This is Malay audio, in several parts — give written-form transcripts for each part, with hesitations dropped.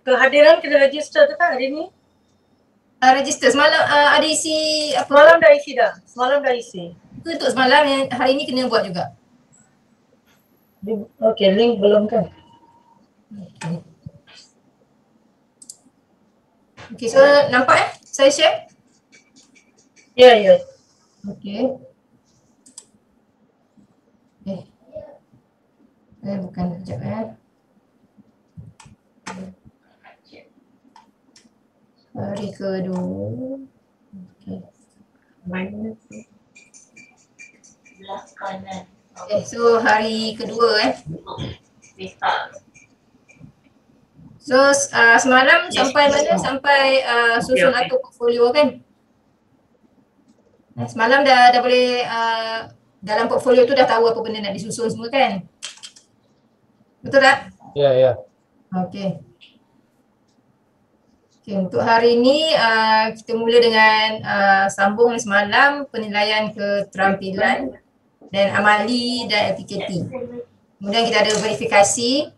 Kehadiran kena register tu kan hari ni? Register semalam ada isi apa? Semalam dah isi. Itu untuk semalam, yang hari ni kena buat juga. Okey, link belum kan? Okey, so nampak saya share? Ya, ya. Okey. Bukan sekejap hari kedua. Okey. Belah kanan. Okay, so hari kedua So semalam sampai mana? Sampai susun atur portfolio kan? Semalam dah boleh dalam portfolio tu dah tahu apa benda nak disusun semua kan? Betul tak? Ya, ya. Okey. Okay, untuk hari ini kita mula dengan sambung semalam penilaian keterampilan dan amali dan APKT. Kemudian kita ada verifikasi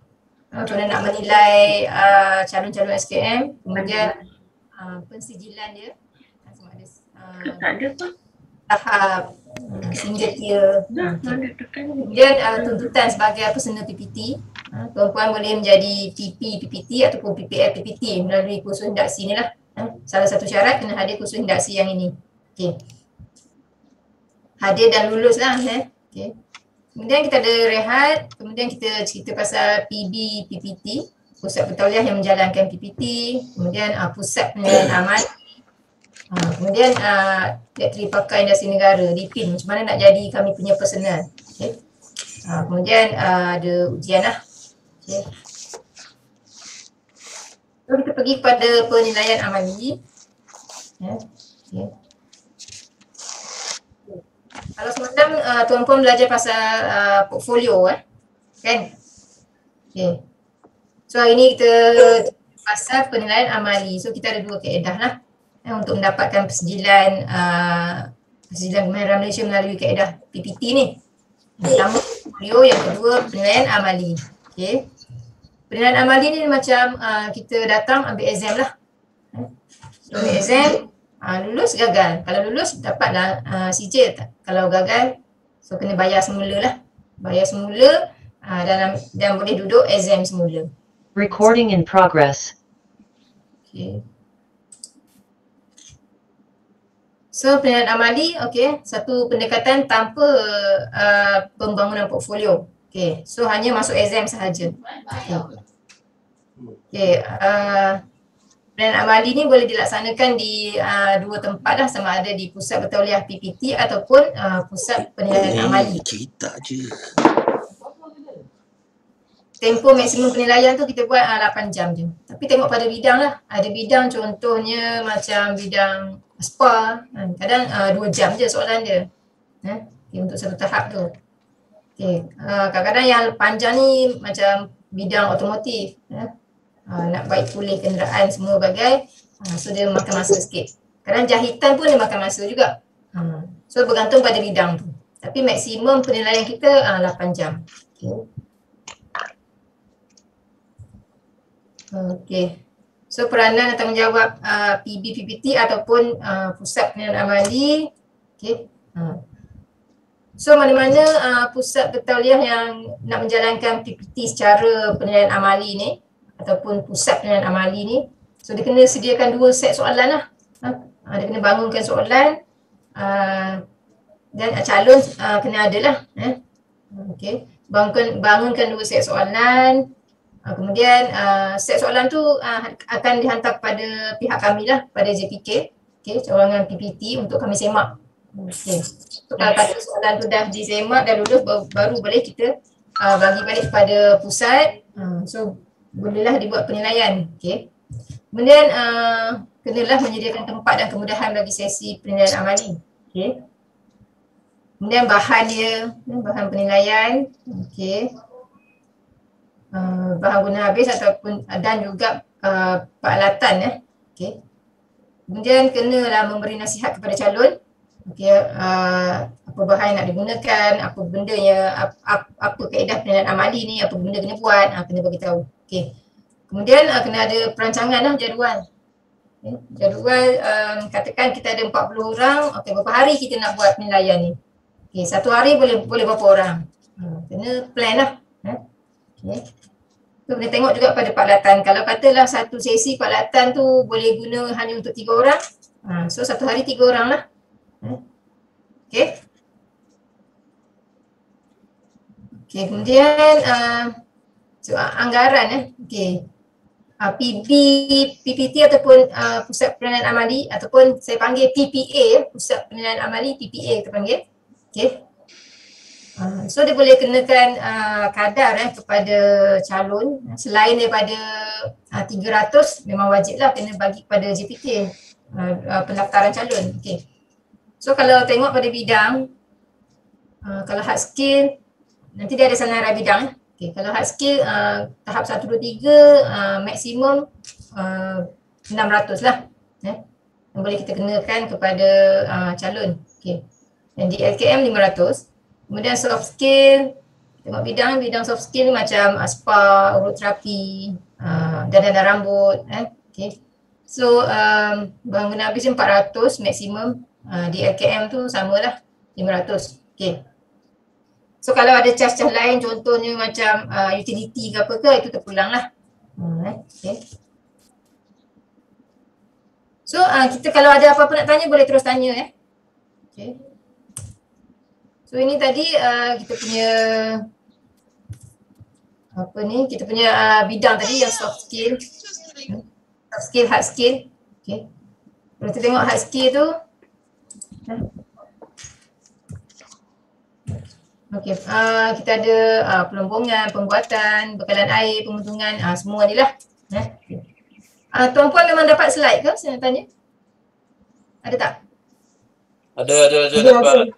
kerana nak menilai calon-calon SKM, kemudian pensijilan dia sama ada Tak ada pun. tahap single tier. Kemudian tuntutan sebagai personal PPT. Perempuan boleh menjadi PP PPT ataupun PPL PPT melalui kursus induksi ni lah. Salah satu syarat kena hadir kursus induksi yang ini. Okey. Hadir dan lulus lah. Okey. Kemudian kita ada rehat, kemudian kita cerita pasal PB PPT, pusat pentauliah yang menjalankan PPT, kemudian pusat penilaian amal. Kemudian Direktorat Pakar Industri Negara, DIPIN, macam mana nak jadi kami punya personal. Okay. Kemudian ada ujian lah. Okay. So kita pergi kepada penilaian amali. Okay. Kalau semalam tuan-puan belajar pasal portfolio kan? Okay. So hari ni kita pasal penilaian amali. So kita ada dua kaedah lah untuk mendapatkan persijilan Kemahiran Malaysia melalui kaedah PPT ni. Yang pertama portfolio, yang kedua penilaian amali. Okay. Penilaian amali ni macam kita datang ambil exam lah. So, ambil exam, lulus gagal. Kalau lulus dapatlah CJ. Kalau gagal, so kena bayar semula lah. Bayar semula dan boleh duduk exam semula. Recording in progress. Okay. So penilaian amali, okay, satu pendekatan tanpa pembangunan portfolio. Okay, so hanya masuk exam sahaja. Okay, penilaian amali ni boleh dilaksanakan di dua tempat lah, sama ada di pusat bertauliah PPT ataupun pusat penilaian amali. Cerita je. Tempoh maksimum penilaian tu kita buat 8 jam je. Tapi tengok pada bidang lah. Ada bidang contohnya macam bidang SPA, kadang 2 jam je soalan dia. Okay, untuk satu tahap tu. Okay. Kadang-kadang yang panjang ni macam bidang otomotif. Nak baik pulih kenderaan semua bagai. So dia makan masa sikit. Kadang jahitan pun dia makan masa juga. So bergantung pada bidang tu. Tapi maksimum penilaian kita 8 jam. Okay. Okay. So peranan dan tanggungjawab PB PPT ataupun pusat penilaian amali. Okay. So mana-mana pusat bertauliah yang nak menjalankan PPT secara penilaian amali ni ataupun pusat penilaian amali ni, so dia kena sediakan 2 set soalan lah. Dia kena bangunkan soalan dan calon kena ada lah. Okay. Bangunkan 2 set soalan. Kemudian set soalan tu akan dihantar kepada pihak kami lah, pada JPK, okay, cawangan PPT untuk kami semak. Okay. So kalau kata soalan tu dah disemak dan lulus, baru boleh kita bagi balik kepada pusat. So bolehlah dibuat penilaian. Okay. Kemudian kenalah menyediakan tempat dan kemudahan bagi sesi penilaian amali. Okay. Kemudian bahan dia, bahan penilaian. Okay. Bahan guna habis ataupun dan juga peralatan. Okay. Kemudian kenalah memberi nasihat kepada calon. Okay, apa bahan nak digunakan, apa bendanya, apa kaedah penilaian amali ni, apa benda kena buat, kena bagi tahu. Okay. Kemudian kena ada perancangan lah, jadual. Okay. Jadual, katakan kita ada 40 orang, okay, berapa hari kita nak buat penilaian ni? Okay, satu hari boleh berapa orang? Kena plan lah. Okay. So, boleh tengok juga pada paklatan. Kalau katalah satu sesi paklatan tu boleh guna hanya untuk 3 orang, so satu hari 3 orang lah. Okay. Okay, kemudian so, anggaran okay. PB, PPT ataupun Pusat Penilaian Amali ataupun saya panggil PPA, Pusat Penilaian Amali, PPA kita panggil. Okay. So dia boleh kenakan kadar kepada calon selain daripada 300 memang wajiblah kena bagi kepada JPK pendaftaran calon. Okay. So kalau tengok pada bidang, kalau hard skill nanti dia ada sanarai bidang. Okay, kalau hard skill tahap 1, 2, 3 maksimum 600 lah yang boleh kita kenakan kepada calon. Okay. Dan di LKM 500. Kemudian soft skill, tengok bidang soft skill macam spa, urut terapi, dandan rambut. Okay. So bangunan habis 400 maksimum, di LKM tu samalah 500. Okay. So kalau ada cas-cas lain contohnya macam utility ke apa ke, itu terpulang lah. Okay. So kita kalau ada apa-apa nak tanya boleh terus tanya. Okay. So ini tadi kita punya apa ni, kita punya bidang tadi yang soft skill, soft skill, hard skill. Okay. Kalau kita tengok hard skill tu, okay, kita ada pelombongan, pembuatan, bekalan air, pemotongan, semua ni lah. Tuan Puan memang dapat slide ke? Saya nak tanya. Ada tak? Ada dapat.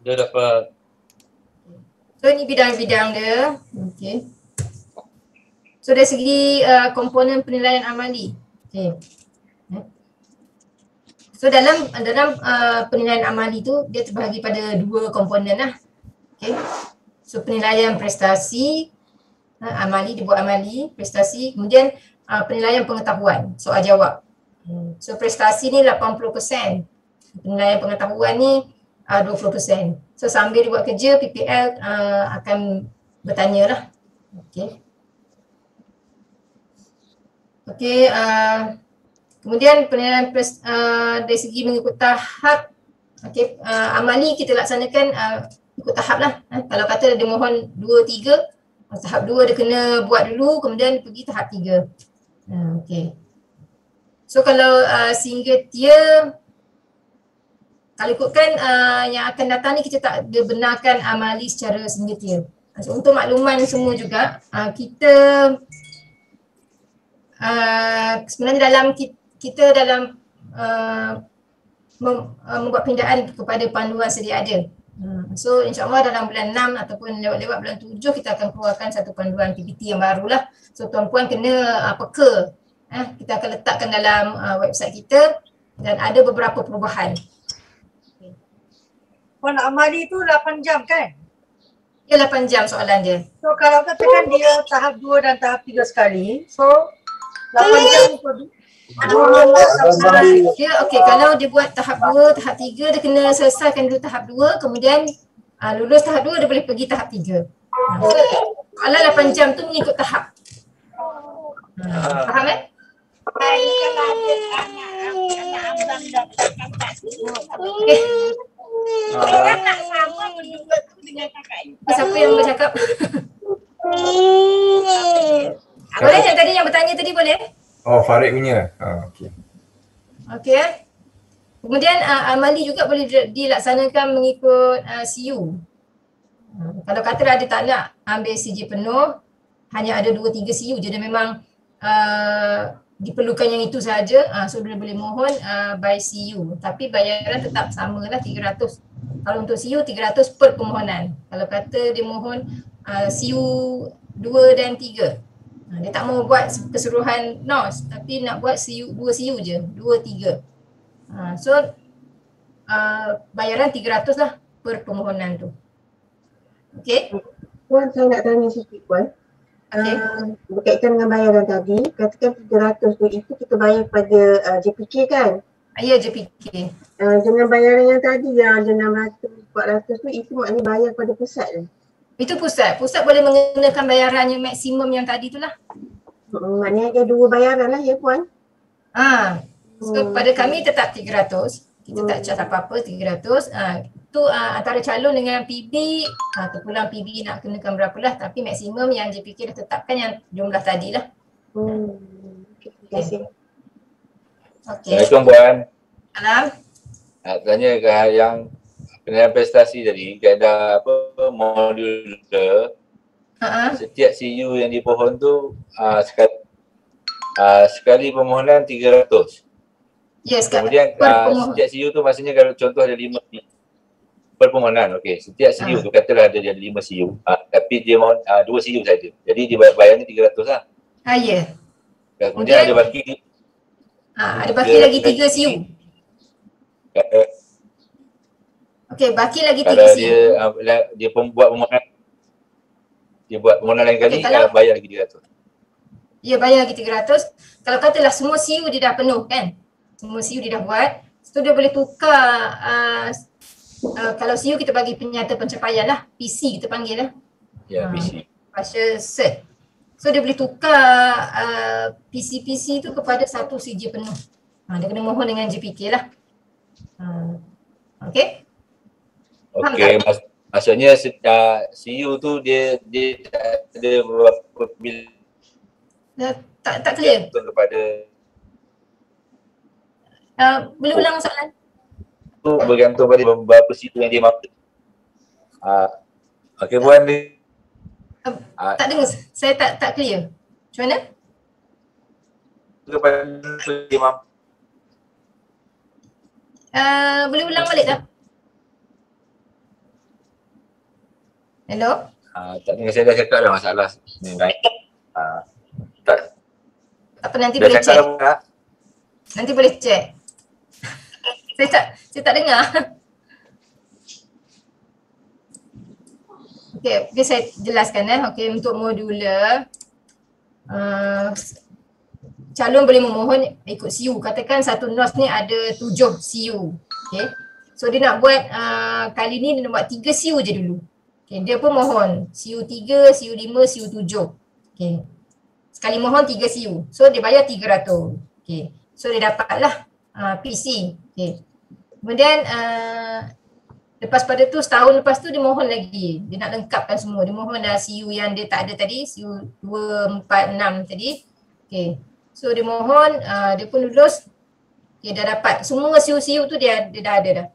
Dia dapat. So ni bidang-bidang dia. Okay. So dari segi komponen penilaian amali. Okay. So dalam penilaian amali tu dia terbahagi pada 2 komponen lah. Okay. So penilaian prestasi, amali, dibuat amali, prestasi, kemudian penilaian pengetahuan, soal jawab. So prestasi ni 80%, penilaian pengetahuan ni 20%. So sambil dibuat kerja, PPL akan bertanya lah. Okay. Okay, kemudian penilaian dari segi mengikut tahap, okay, amali kita laksanakan ikut tahap lah. Kalau kata dia mohon 2, 3, tahap 2 dia kena buat dulu, kemudian pergi tahap 3. Okay. So kalau single tier, kalau ikutkan yang akan datang ni kita tak ada benarkan amali secara single tier. So, untuk makluman semua juga, kita sebenarnya dalam kita dalam membuat pindaan kepada panduan sedia ada. So insyaAllah dalam bulan 6 ataupun lewat-lewat bulan 7 kita akan keluarkan satu panduan PPT yang barulah. So tuan-puan kena peka. Kita akan letakkan dalam website kita dan ada beberapa perubahan. Puan amali tu 8 jam kan? Ya 8 jam soalan dia. So kalau katakan dia tahap 2 dan tahap 3 sekali, so 8 jam tu dia okey, kalau dia buat tahap 2, tahap 3 dia kena selesaikan dulu tahap 2, kemudian lulus tahap 2 dia boleh pergi tahap 3. So kalau 8 jam tu mengikut tahap. Faham kan? Kalau ada anak abang dapat kakak semua. Orang nak sama juga tu dengan kakak you. Siapa yang bercakap? Boleh yang tadi yang bertanya tadi boleh? Oh, Farid punya. Okey. Okey. Kemudian amali juga boleh dilaksanakan mengikut CU. Kalau katalah dia tak nak ambil CJ penuh, hanya ada 2-3 CU je, dia memang diperlukan yang itu sahaja, so dia boleh mohon by CU, tapi bayaran tetap samalah 300. Kalau untuk CU 300 per permohonan. Kalau kata dia mohon CU 2 dan 3, dia tak mau buat keseluruhan NOS tapi nak buat CU, 2 CU je, 2, 3. So bayaran 300 lah per permohonan tu. Okey. Puan, saya nak tanya sikit Puan. berkaitan dengan bayaran tadi, katakan 300 tu itu kita bayar pada JPK kan? Ya, JPK. Dengan bayaran yang tadi yang ada 600, 400 tu itu maknanya bayar pada pusat tu? Itu pusat. Pusat boleh mengenakan bayaran yang maksimum yang tadi tu lah. Maknanya ada 2 bayaran lah ya puan? So pada kami tetap 300. Kita tak charge apa-apa 300. Itu antara calon dengan PB, terpulang PB nak kenakan berapalah, tapi maksimum yang JPK dah tetapkan yang jumlah tadi lah. Terima kasih. Assalamualaikum Puan. Salam. Nak tanya ke yang penilaian prestasi tadi, kaedah modul setiap CU yang dipohon tu sekali permohonan 300. Yes, kemudian setiap CU tu maksudnya kalau contoh ada 5 per permohonan, okey. Setiap CU tu katalah ada 5 CU, tapi dia mohon 2 CU saja. Jadi dia bayarnya 300 lah. Ya. Kemudian ada baki ada baki lagi 3 CU. Okey, baki lagi 3 kalau CU. Dia buat permohonan lain kali, bayar lagi 300. Ya, bayar lagi 300. Kalau katalah semua CU dia dah penuh kan? Semua CU dia dah buat. So dia boleh tukar kalau CU kita bagi penyata pencapaian lah. PC kita panggil lah. Ya, PC. Partial cert. So dia boleh tukar PC tu kepada satu CJ penuh. Dia kena mohon dengan JPK lah. Okey? Okey, maksudnya CU tu dia ada berapa bil tak clear. Kepada boleh ulang soalan? Tu bergantung pada berapa CU yang dia mampu. Okey Puan ni. Tak dengar, saya tak clear. Macam mana? Kepada dia mampu. Boleh ulang balik tak? Hello? Tak dengar, saya dah cakap dah masalah ni naik. Tak. Apa nanti boleh check? Dah. Nanti boleh check. Saya tak dengar. Okey, saya jelaskan Okey, untuk modular calon boleh memohon ikut CU. Katakan satu NOS ni ada 7 CU. Okey. So dia nak buat kali ni dia nak buat 3 CU je dulu. Okey, dia pun mohon CU 3, CU 5, CU 7. Okey. Sekali mohon 3 CU. So dia bayar 300. Okey. So dia dapatlah PC. Okey. Kemudian lepas pada tu setahun lepas tu dia mohon lagi. Dia nak lengkapkan semua. Dia mohon CU yang dia tak ada tadi, CU 2, 4, 6 tadi. Okey. So dia mohon, dia pun lulus. Okey, dah dapat. Semua CU-CU tu dia dah ada dah.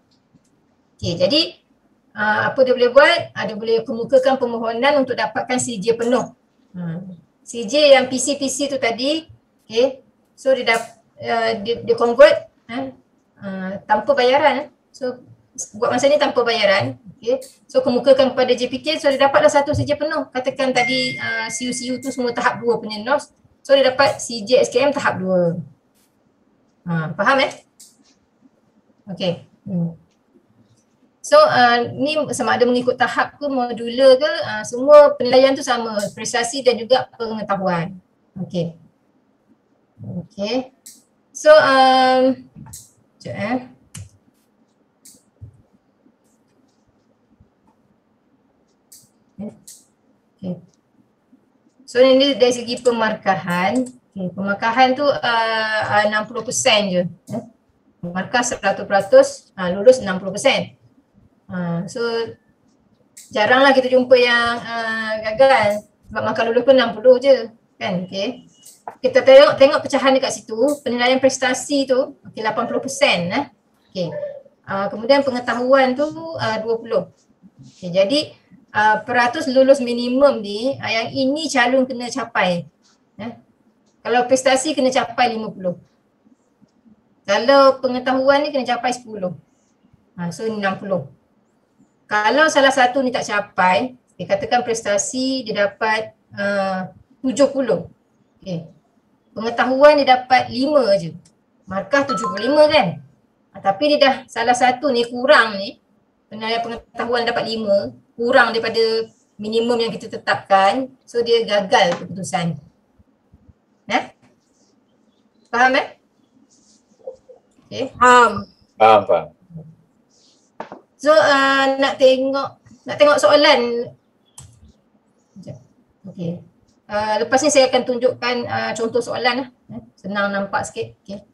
Okey, jadi apa dia boleh buat? Dia boleh kemukakan permohonan untuk dapatkan CJ penuh. CJ yang PC tu tadi, okey. So dia dia convert tanpa bayaran. So buat masa ni tanpa bayaran. Okay. So kemukakan kepada JPK, so dia dapatlah satu CJ penuh. Katakan tadi CU-CU tu semua tahap 2 punya NOS. So dia dapat CJ SKM tahap 2. Faham Okay. So ni sama ada mengikut tahap ke modular ke, semua penilaian tu sama, prestasi dan juga pengetahuan. Okay. Okay. So sekejap Okay. So ini dari segi pemarkahan. Okay. Pemarkahan tu 60% je. Markah 100%, lulus 60%. So jaranglah kita jumpa yang gagal. Sebab markah lulus pun 60 je. Kan? Okay. Kita tengok pecahan dekat situ. Penilaian prestasi tu 80%. Okay. Kemudian pengetahuan tu 20. Okay. Jadi peratus lulus minimum ni, yang ini calon kena capai. Kalau prestasi kena capai 50. Kalau pengetahuan ni kena capai 10. So 60. Kalau salah satu ni tak capai, katakan prestasi dia dapat 70. Okay. Pengetahuan dia dapat 5 je. Markah 75 kan? Tapi dia dah salah satu ni kurang ni, penilaian pengetahuan dapat 5, kurang daripada minimum yang kita tetapkan, so dia gagal keputusan. Faham Okay. Faham. So nak tengok soalan. Okay. Lepas ni saya akan tunjukkan contoh soalan lah. Senang nampak sikit. Okay.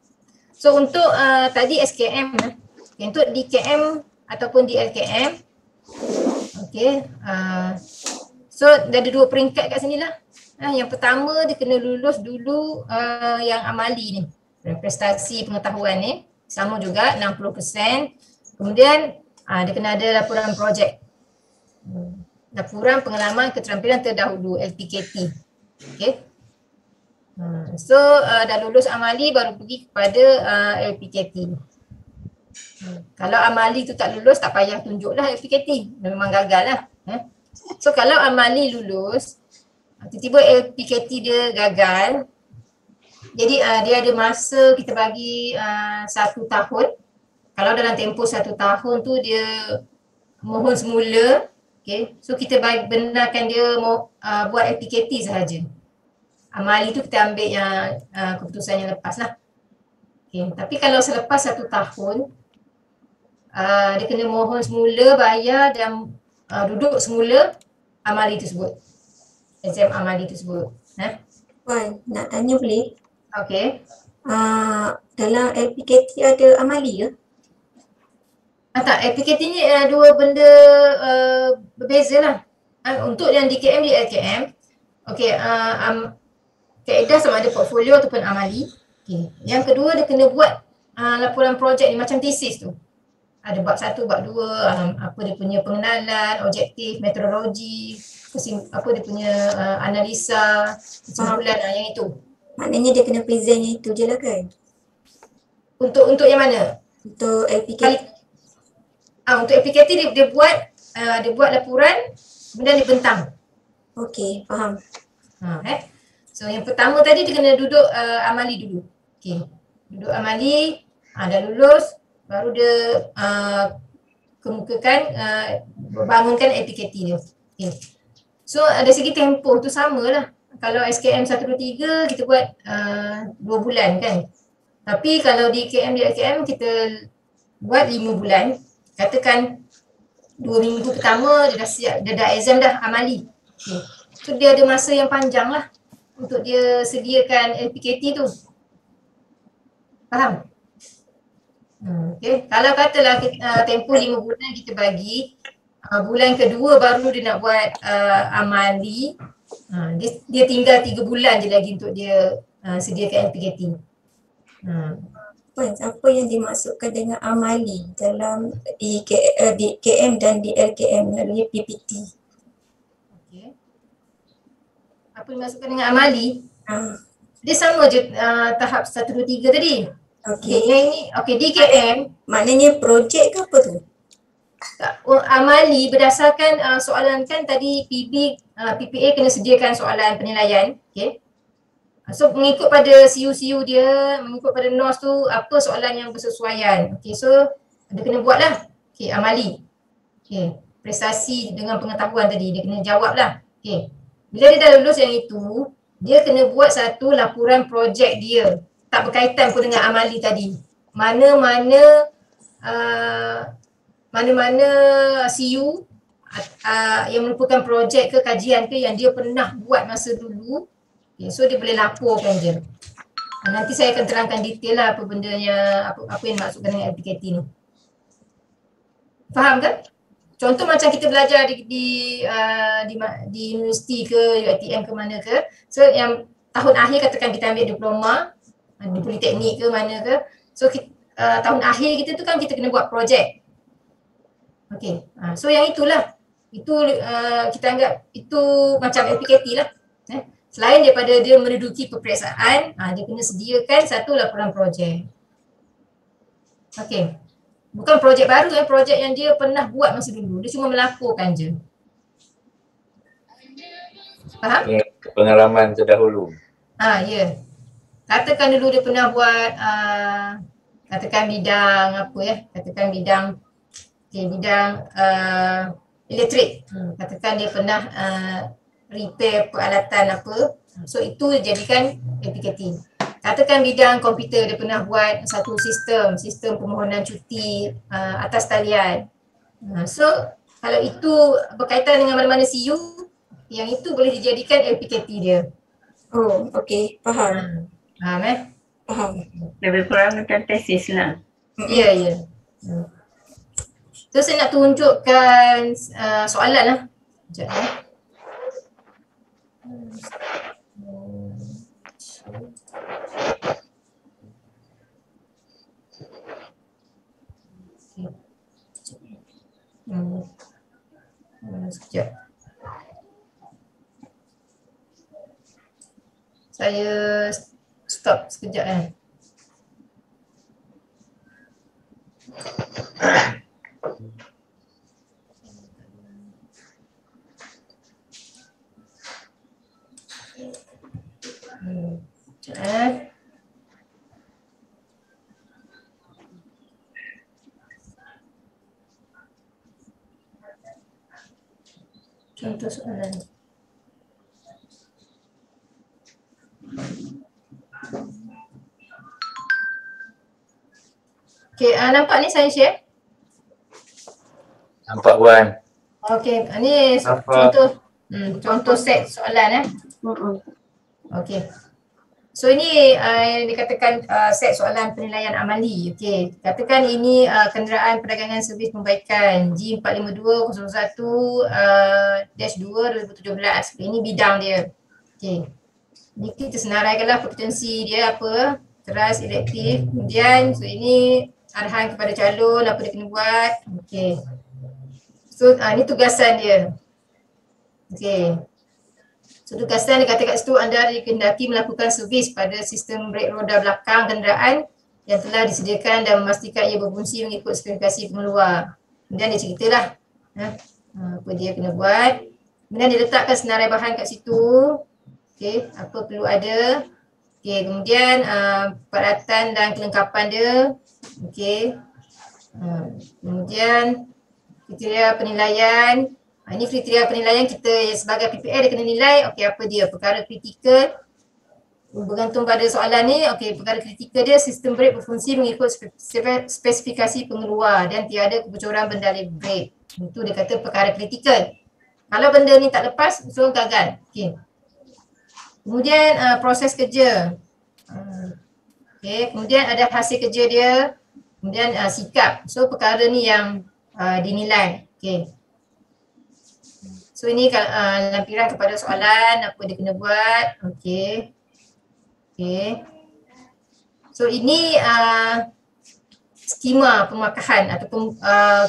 So untuk tadi SKM, untuk DKM ataupun DLKM, okay. So dah ada 2 peringkat kat sini lah. Yang pertama dia kena lulus dulu yang amali ni, prestasi pengetahuan ni, sama juga 60%. Kemudian dia kena ada laporan projek, laporan pengalaman keterampilan terdahulu, LPKT. Okay. So dah lulus amali baru pergi kepada LPKT. Kalau amali tu tak lulus, tak payah tunjuklah LPKT, memang gagal lah. So kalau amali lulus, tiba-tiba LPKT dia gagal, jadi dia ada masa, kita bagi 1 tahun. Kalau dalam tempoh 1 tahun tu dia mohon semula, okay. So kita benarkan dia buat LPKT sahaja. Amali tu kita ambil yang keputusan yang lepas lah. Okay. Tapi kalau selepas 1 tahun, dia kena mohon semula, bayar dan duduk semula amali tersebut, exam amali tersebut. Puan, nak tanya boleh? Okay. Dalam LPKT ada amali ke? Tak, LPKT ni 2 benda berbeza lah. Untuk yang DKM, DLKM, okay, kaedah sama ada portfolio ataupun amali. Okay. Yang kedua dia kena buat laporan projek ni macam tesis tu. Ada bab 1, bab 2, apa dia punya pengenalan, objektif, metodologi, apa dia punya analisa, kesimpulan, yang itu. Maknanya dia kena present yang itu je lah kan? Untuk yang mana? Untuk LPKT. Untuk LPKT dia buat laporan, kemudian dia bentang. Okey, faham. So yang pertama tadi dia kena duduk amali dulu. Okay. Duduk amali, dah lulus, baru dia kemukakan, bangunkan LPKT dia. Okay. So dari segi tempoh tu samalah. Kalau SKM 1, 2, 3 kita buat 2 bulan kan. Tapi kalau di KM, DLKM kita buat 5 bulan. Katakan 2 minggu pertama dia dah siap, dia dah exam dah amali. Okay. So dia ada masa yang panjang lah untuk dia sediakan LPKT tu. Faham? Okay. Kalau katalah tempoh 5 bulan kita bagi, bulan kedua baru dia nak buat amali, dia tinggal 3 bulan je lagi untuk dia sediakan LPKT. Puan, apa yang dimaksudkan dengan amali dalam di KM dan di LKM melalui PPT? Okay. Apa yang dimaksudkan dengan amali? Dia sama je tahap 1, 2, 3 tadi. Okey. Yang ini, di KM. Maknanya projek ke apa tu? Amali berdasarkan soalan kan tadi PPA kena sediakan soalan penilaian. Okay. So mengikut pada CU dia, mengikut pada NOS tu apa soalan yang bersesuaian. Okay, so dia kena buat lah. Okay, amali. Okay, prestasi dengan pengetahuan tadi dia kena jawab lah. Okay, bila dia dah lulus yang itu, dia kena buat satu laporan projek dia. Tak berkaitan pun dengan amali tadi. Mana-mana CU yang merupakan projek ke kajian ke yang dia pernah buat masa dulu. Okay, so dia boleh laporkan je. Nanti saya akan terangkan detail lah apa bendanya, apa yang dimaksudkan dengan LPKT ni. Faham kan? Contoh macam kita belajar di universiti ke, UiTM ke mana ke. So yang tahun akhir katakan kita ambil diploma, di politeknik ke mana ke. So tahun akhir kita tu kan kita kena buat projek. Okay, so yang itulah. Itu kita anggap itu macam LPKT lah. Selain daripada dia menduduki peperiksaan, dia kena sediakan satu laporan projek. Okey. Bukan projek baru, projek yang dia pernah buat masa dulu. Dia cuma melaporkan je. Faham? Pengalaman terdahulu. Ya. Katakan dulu dia pernah buat katakan bidang apa ya? Katakan bidang elektrik. Katakan dia pernah repair peralatan apa. So itu jadikan APKT. Katakan bidang komputer dia pernah buat satu sistem permohonan cuti atas talian. So kalau itu berkaitan dengan mana-mana CU, yang itu boleh dijadikan APKT dia. Oh, okey. Faham. Faham Faham. Lebih kurang macam tesis lah. Ya, ya. So saya nak tunjukkan soalan lah. Sekejap sekejap. Saya stop sekejap . Contoh soalan. Okey, nampak ni saya share? Nampak Puan. Okey, ni contoh set soalan . Okey. So ini yang dikatakan set soalan penilaian amali. Okey, katakan ini kenderaan perdagangan servis pembaikan G45201-2 2017. Ini bidang dia. Okey. Ini kita senaraikanlah kompetensi dia apa, teras, elektif. Kemudian so ini arahan kepada calon apa dia kena buat. Okey. So ini tugasan dia. Okey. So tugasan dia kata kat situ anda dikehendaki melakukan servis pada sistem brek roda belakang kenderaan yang telah disediakan dan memastikan ia berfungsi mengikut spesifikasi pengeluar. Kemudian dia ceritalah apa dia kena buat. Kemudian dia letakkan senarai bahan kat situ. Okey, apa perlu ada. Okey, kemudian peralatan dan kelengkapan dia. Okey. Kemudian kriteria penilaian. Ini kriteria penilaian kita sebagai PPL dia kena nilai. Okey, apa dia? Perkara kritikal. Bergantung pada soalan ni. Okey, perkara kritikal dia sistem brek berfungsi mengikut spesifikasi pengeluar dan tiada kebocoran benda brek. Itu dia kata perkara kritikal. Kalau benda ni tak lepas, so gagal. Okey. Kemudian proses kerja. Okey, kemudian ada hasil kerja dia. Kemudian sikap. So perkara ni yang dinilai. Okey. So ini lampiran kepada soalan apa dia kena buat. Okey. Okey. So ini skema pemakahan ataupun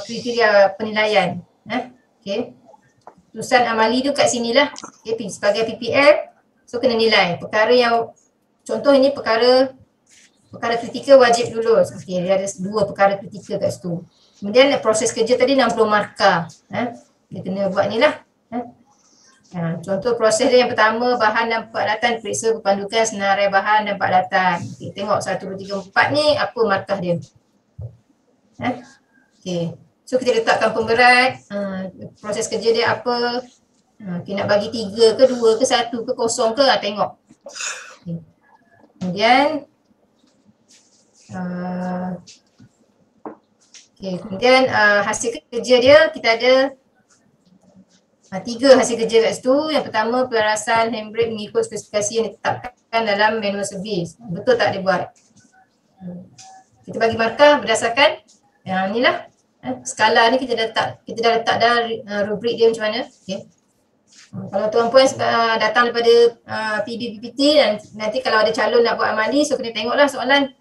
kriteria penilaian. Okey. Tulisan amali tu kat sinilah. Okey, sebagai PPL. So kena nilai. Perkara yang contoh ini perkara kritikal wajib lulus. Okey, dia ada 2 perkara kritikal kat situ. Kemudian proses kerja tadi 60 markah. Dia kena buat ni lah. Contoh proses dia yang pertama, bahan dan peralatan periksa berpandukan senarai bahan dan peralatan. Okay, tengok 1, 2, 3, 4 ni apa markah dia. Okay. So kita letakkan pemberat, proses kerja dia apa. Okay, nak bagi 3 ke 2 ke 1 ke 0 ke, tengok. Okay. Kemudian kemudian hasil kerja dia kita ada 3 hasil kerja kat situ. Yang pertama, pelarasan handbrake mengikut spesifikasi yang ditetapkan dalam manual servis. Betul tak dia buat? Kita bagi markah berdasarkan yang ni lah. Skala ni kita dah letak dah rubrik dia macam mana. Okay. Kalau tuan-puan datang daripada PB-PPT dan nanti kalau ada calon nak buat amali, so kena tengoklah soalan.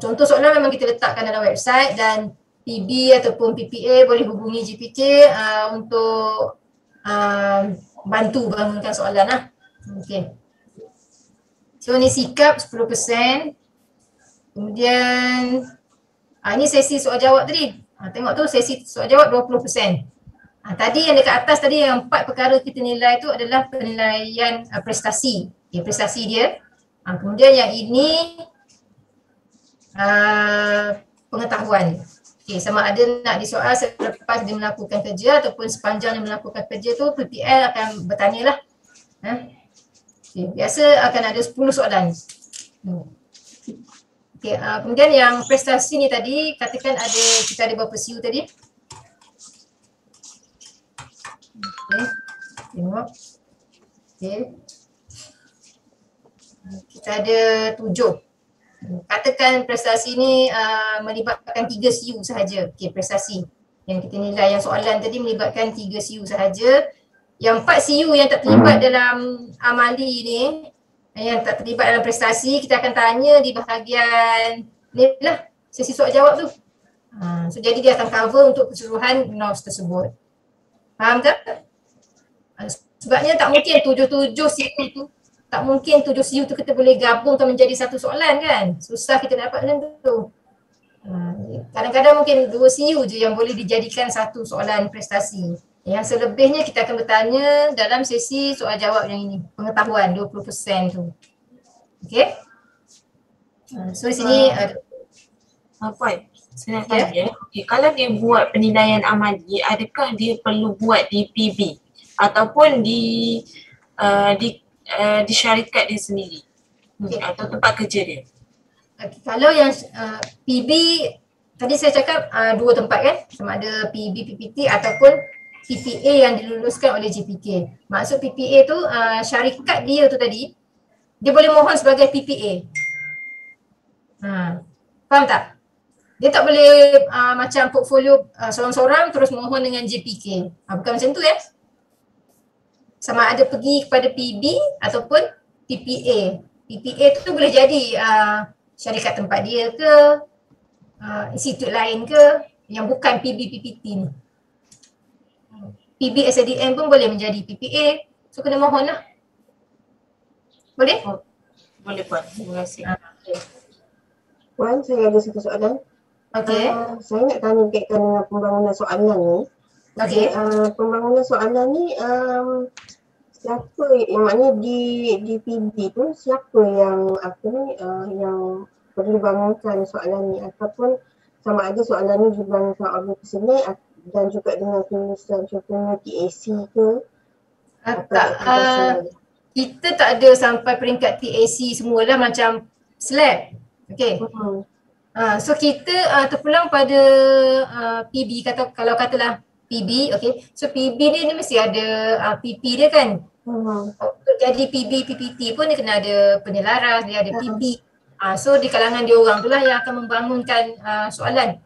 Contoh soalan memang kita letakkan dalam website dan PB ataupun PPA boleh hubungi GPK untuk bantu bangunkan soalan lah. Okay. So ni sikap 10%. Kemudian ini sesi soal jawab tadi. Tengok tu sesi soal jawab 20%. Tadi yang dekat atas tadi yang 4 perkara kita nilai tu adalah penilaian prestasi. Okay, prestasi dia. Kemudian yang ini pengetahuan. Okay, sama ada nak disoal selepas dia melakukan kerja ataupun sepanjang dia melakukan kerja tu PPL akan bertanya lah. Okay, biasa akan ada 10 soalan. Okay, kemudian yang prestasi ni tadi, katakan kita ada berapa CU tadi? Okay, tengok. Okay. Kita ada 7. Katakan prestasi ni melibatkan 3 CU sahaja. Okay, prestasi yang kita nilai yang soalan tadi melibatkan 3 CU sahaja. Yang 4 CU yang tak terlibat dalam amali ni, yang tak terlibat dalam prestasi, kita akan tanya di bahagian ni lah, sesi soal jawab tu. So jadi dia akan cover untuk keseluruhan NOS tersebut. Faham tak? Sebabnya tak mungkin 7 CU tu, tak mungkin 7 CU tu kita boleh gabungkan menjadi satu soalan kan. Susah kita dapat macam tu. Kadang-kadang mungkin 2 CU je yang boleh dijadikan satu soalan prestasi. Yang selebihnya kita akan bertanya dalam sesi soal jawab yang ini, pengetahuan 20% tu. Okay? So di sini ada Puan, saya nak tanya, kalau dia buat penilaian amali, adakah dia perlu buat di PB ataupun di syarikat dia sendiri atau tempat kerja dia? Okay, kalau yang PB, tadi saya cakap 2 tempat kan, sama ada PB, PPT ataupun PPA yang diluluskan oleh JPK. Maksud PPA tu syarikat dia tu tadi, dia boleh mohon sebagai PPA. Faham tak? Dia tak boleh macam portfolio seorang-seorang terus mohon dengan JPK. Bukan macam tu ya. Sama ada pergi kepada PB ataupun PPA. PPA tu boleh jadi syarikat tempat dia ke, institut lain ke, yang bukan PB, PPT ni. PB SDM pun boleh menjadi PPA. So kena mohon lah. Boleh? Boleh Puan, terima kasih. Okay. Puan, saya ada satu soalan. Okay. Saya nak tanya berkaitan dengan pembangunan soalan ni. Okay. Pembangunan soalan ni siapa yang maknanya di PB tu siapa yang yang perlu bangunkan soalan ni ataupun sama ada soalan ni dibangunkan oleh pesenat dan juga dengan kelulusan contohnya TAC ke? Kita tak ada sampai peringkat TAC semualah macam SLAB. Okay. So kita terpulang pada PB, kalau katalah PB, okay. So PB ni mesti ada PP dia kan. Untuk jadi PB, PPT pun dia kena ada penyelaras, dia ada PP. So di kalangan dia orang tu lah yang akan membangunkan soalan.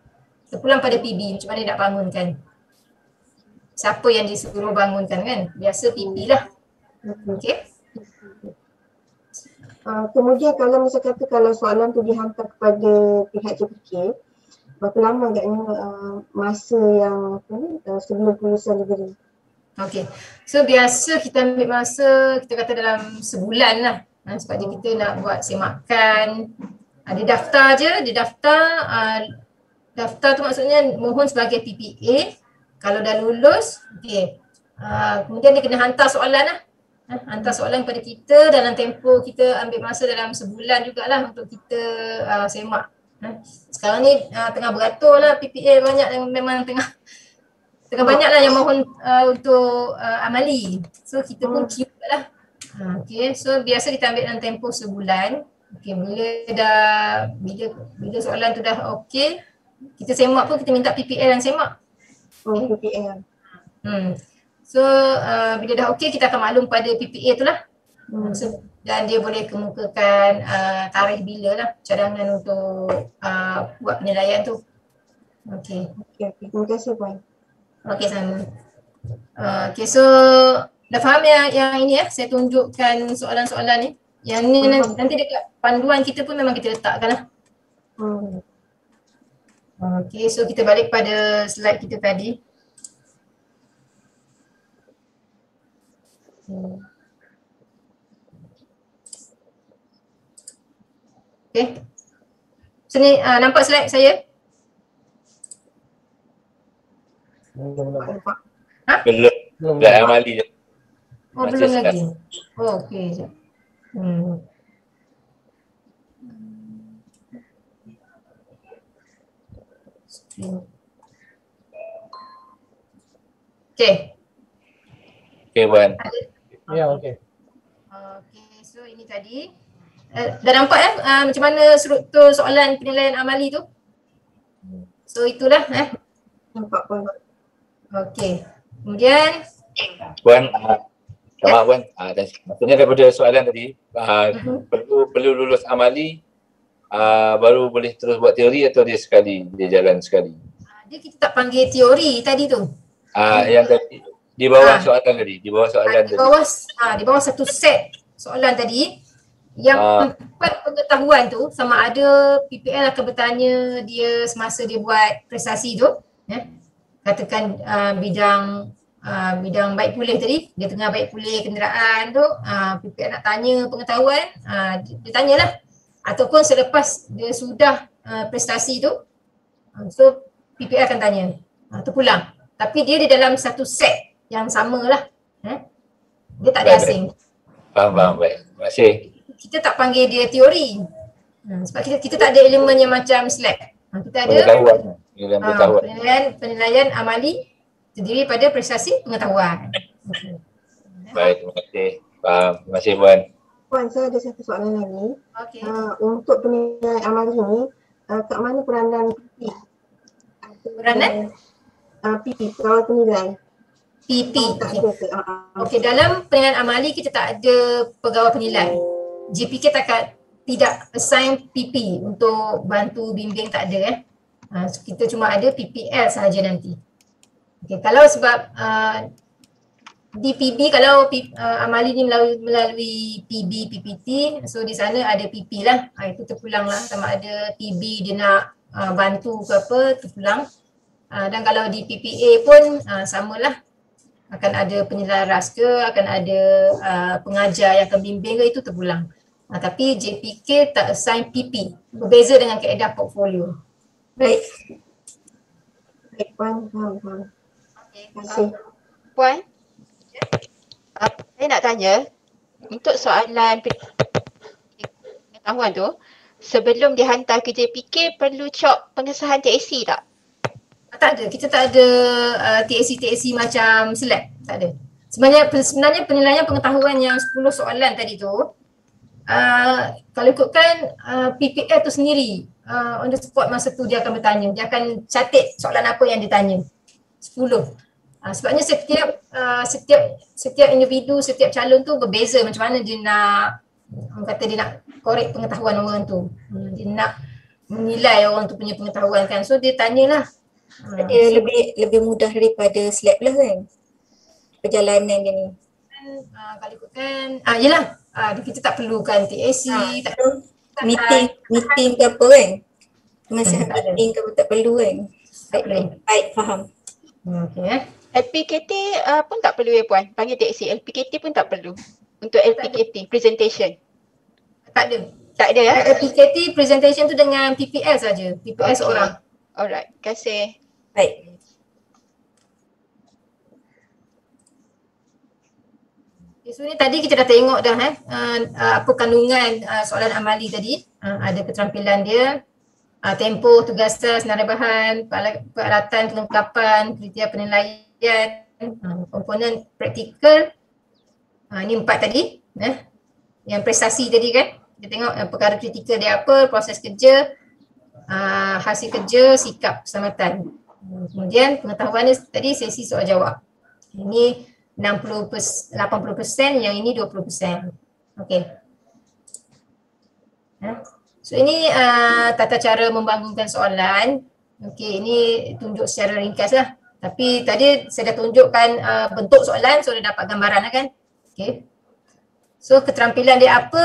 Terpulang pada PB, macam mana nak bangunkan. Siapa yang disuruh bangunkan kan? Biasa PP lah. Okay. Kemudian kalau misal kata kalau soalan tu dihantar kepada pihak JPK, berapa lama agaknya masa yang sebelum kelulusan diberi? Okay. So biasa kita ambil masa, kita kata dalam sebulan lah. Sebab kita nak buat semakan. Dia daftar je, daftar tu maksudnya mohon sebagai PPA. Kalau dah lulus, okay. Kemudian dia kena hantar soalan lah. Hantar soalan kepada kita dalam tempoh kita ambil masa dalam sebulan jugalah untuk kita semak. Sekarang ni tengah beratur lah PPA banyak yang memang tengah banyak lah yang mohon untuk amali. So kita pun queue lah. Okay, so biasa kita ambil dalam tempoh sebulan. Okay, bila soalan tu dah okay, kita semak pun kita minta PPL yang semak. PPL. So bila dah okey kita akan maklum pada PPA tu lah. So, dan dia boleh kemukakan tarikh bila lah cadangan untuk buat penilaian tu. Okey. Terima kasih Puan. Okey, sama. Okey, so dah faham yang ini ya, saya tunjukkan soalan-soalan ni. Yang ni nanti dekat panduan kita pun memang kita letakkan lah. Okey, so kita balik pada slide kita tadi. Okay. So ni nampak slide saya? Belum. Dah amali je. Oh, belum lagi. Oh, okey. Okay. Okay, Puan. Ya, okey. Okay, so ini tadi. Dah nampak macam mana struktur soalan penilaian amali tu? So itulah Nampak pun. Okay. Kemudian Puan, maaf Puan. Maksudnya daripada soalan tadi, perlu lulus amali baru boleh terus buat teori atau dia jalan sekali? dia kita tak panggil teori tadi tu. Yang tadi di bawah soalan tadi, di bawah soalan Di bawah di bawah satu set soalan tadi yang pengetahuan tu sama ada PPL akan bertanya dia semasa dia buat prestasi tu, katakan bidang baik pulih tadi, dia tengah baik pulih kenderaan tu, PPL nak tanya pengetahuan, dia tanyalah. Ataupun selepas dia sudah prestasi tu, so PPL akan tanya, terpulang. Tapi dia di dalam satu set yang samalah, dia tak ada asing. Faham, baik. Terima kasih. Kita tak panggil dia teori, sebab kita tak ada elemen yang macam slab. Kita ada penilaian amali terdiri pada prestasi pengetahuan. Baik, terima kasih. Faham. Terima kasih Puan. Puan, saya ada satu soalan lagi. Okey. Untuk penilaian amali ni, kat mana peranan PP? Peranan? PP, pegawai penilai. PP. Okey, dalam penilaian amali kita tak ada pegawai penilai. JPK tidak assign PP untuk bantu bimbing, tak ada so kita cuma ada PPL sahaja nanti. Okey, kalau sebab di PB, kalau amali ni melalui PB, PPT, so di sana ada PP lah. Itu terpulang lah, sama ada PB dia nak bantu ke apa, terpulang. Dan kalau di PPA pun samalah. Akan ada penyelaras ke, akan ada pengajar yang akan bimbing ke, itu terpulang. Tapi JPK tak assign PP, berbeza dengan kaedah portfolio. Baik. Baik Puan, faham. Terima kasih. Puan, saya nak tanya, untuk soalan pengetahuan tu, sebelum dihantar ke JPK perlu cop pengesahan TAC tak? Tak ada, kita tak ada TAC macam SLAB, tak ada. Sebenarnya penilaian pengetahuan yang 10 soalan tadi tu, kalau ikutkan PPL tu sendiri, on the spot masa tu dia akan bertanya, dia akan catat soalan apa yang ditanya, 10. Sebabnya setiap individu, setiap calon tu berbeza macam mana dia nak, orang kata dia nak korek pengetahuan orang tu, dia nak menilai orang tu punya pengetahuan kan, so dia tanyalah. Dia lebih mudah daripada slab lah kan, perjalanan dia ni. Kalau ikutkan, yelah, kita tak perlukan TAC, tak meeting ke apa kan, masa meeting ke apa tak perlu kan. Baik, faham. Okay. LPKT pun tak perlu Puan, panggil TAC. LPKT pun tak perlu untuk LPKT presentation. Tak ada. Tak ada LPKT presentation tu dengan PPL saja, PPL seorang. Alright, terima kasih. Baik. So ni tadi kita dah tengok dah apa kandungan soalan amali tadi. Ada keterampilan dia, tempoh, tugasan, senarai bahan, peralatan, kelengkapan, kriteria penilaian, komponen praktikal. Ni 4 tadi. Yang prestasi tadi kan. Kita tengok perkara kritikal dia apa, proses kerja, hasil kerja, sikap keselamatan. Kemudian pengetahuan dia tadi sesi soal jawab. Ini 80%, yang ini 20%. Okey. So ini tata cara membangunkan soalan. Okey, ini tunjuk secara ringkas lah. Tapi tadi saya dah tunjukkan bentuk soalan, so dah dapat gambaran lah kan. Okey. So keterampilan dia apa?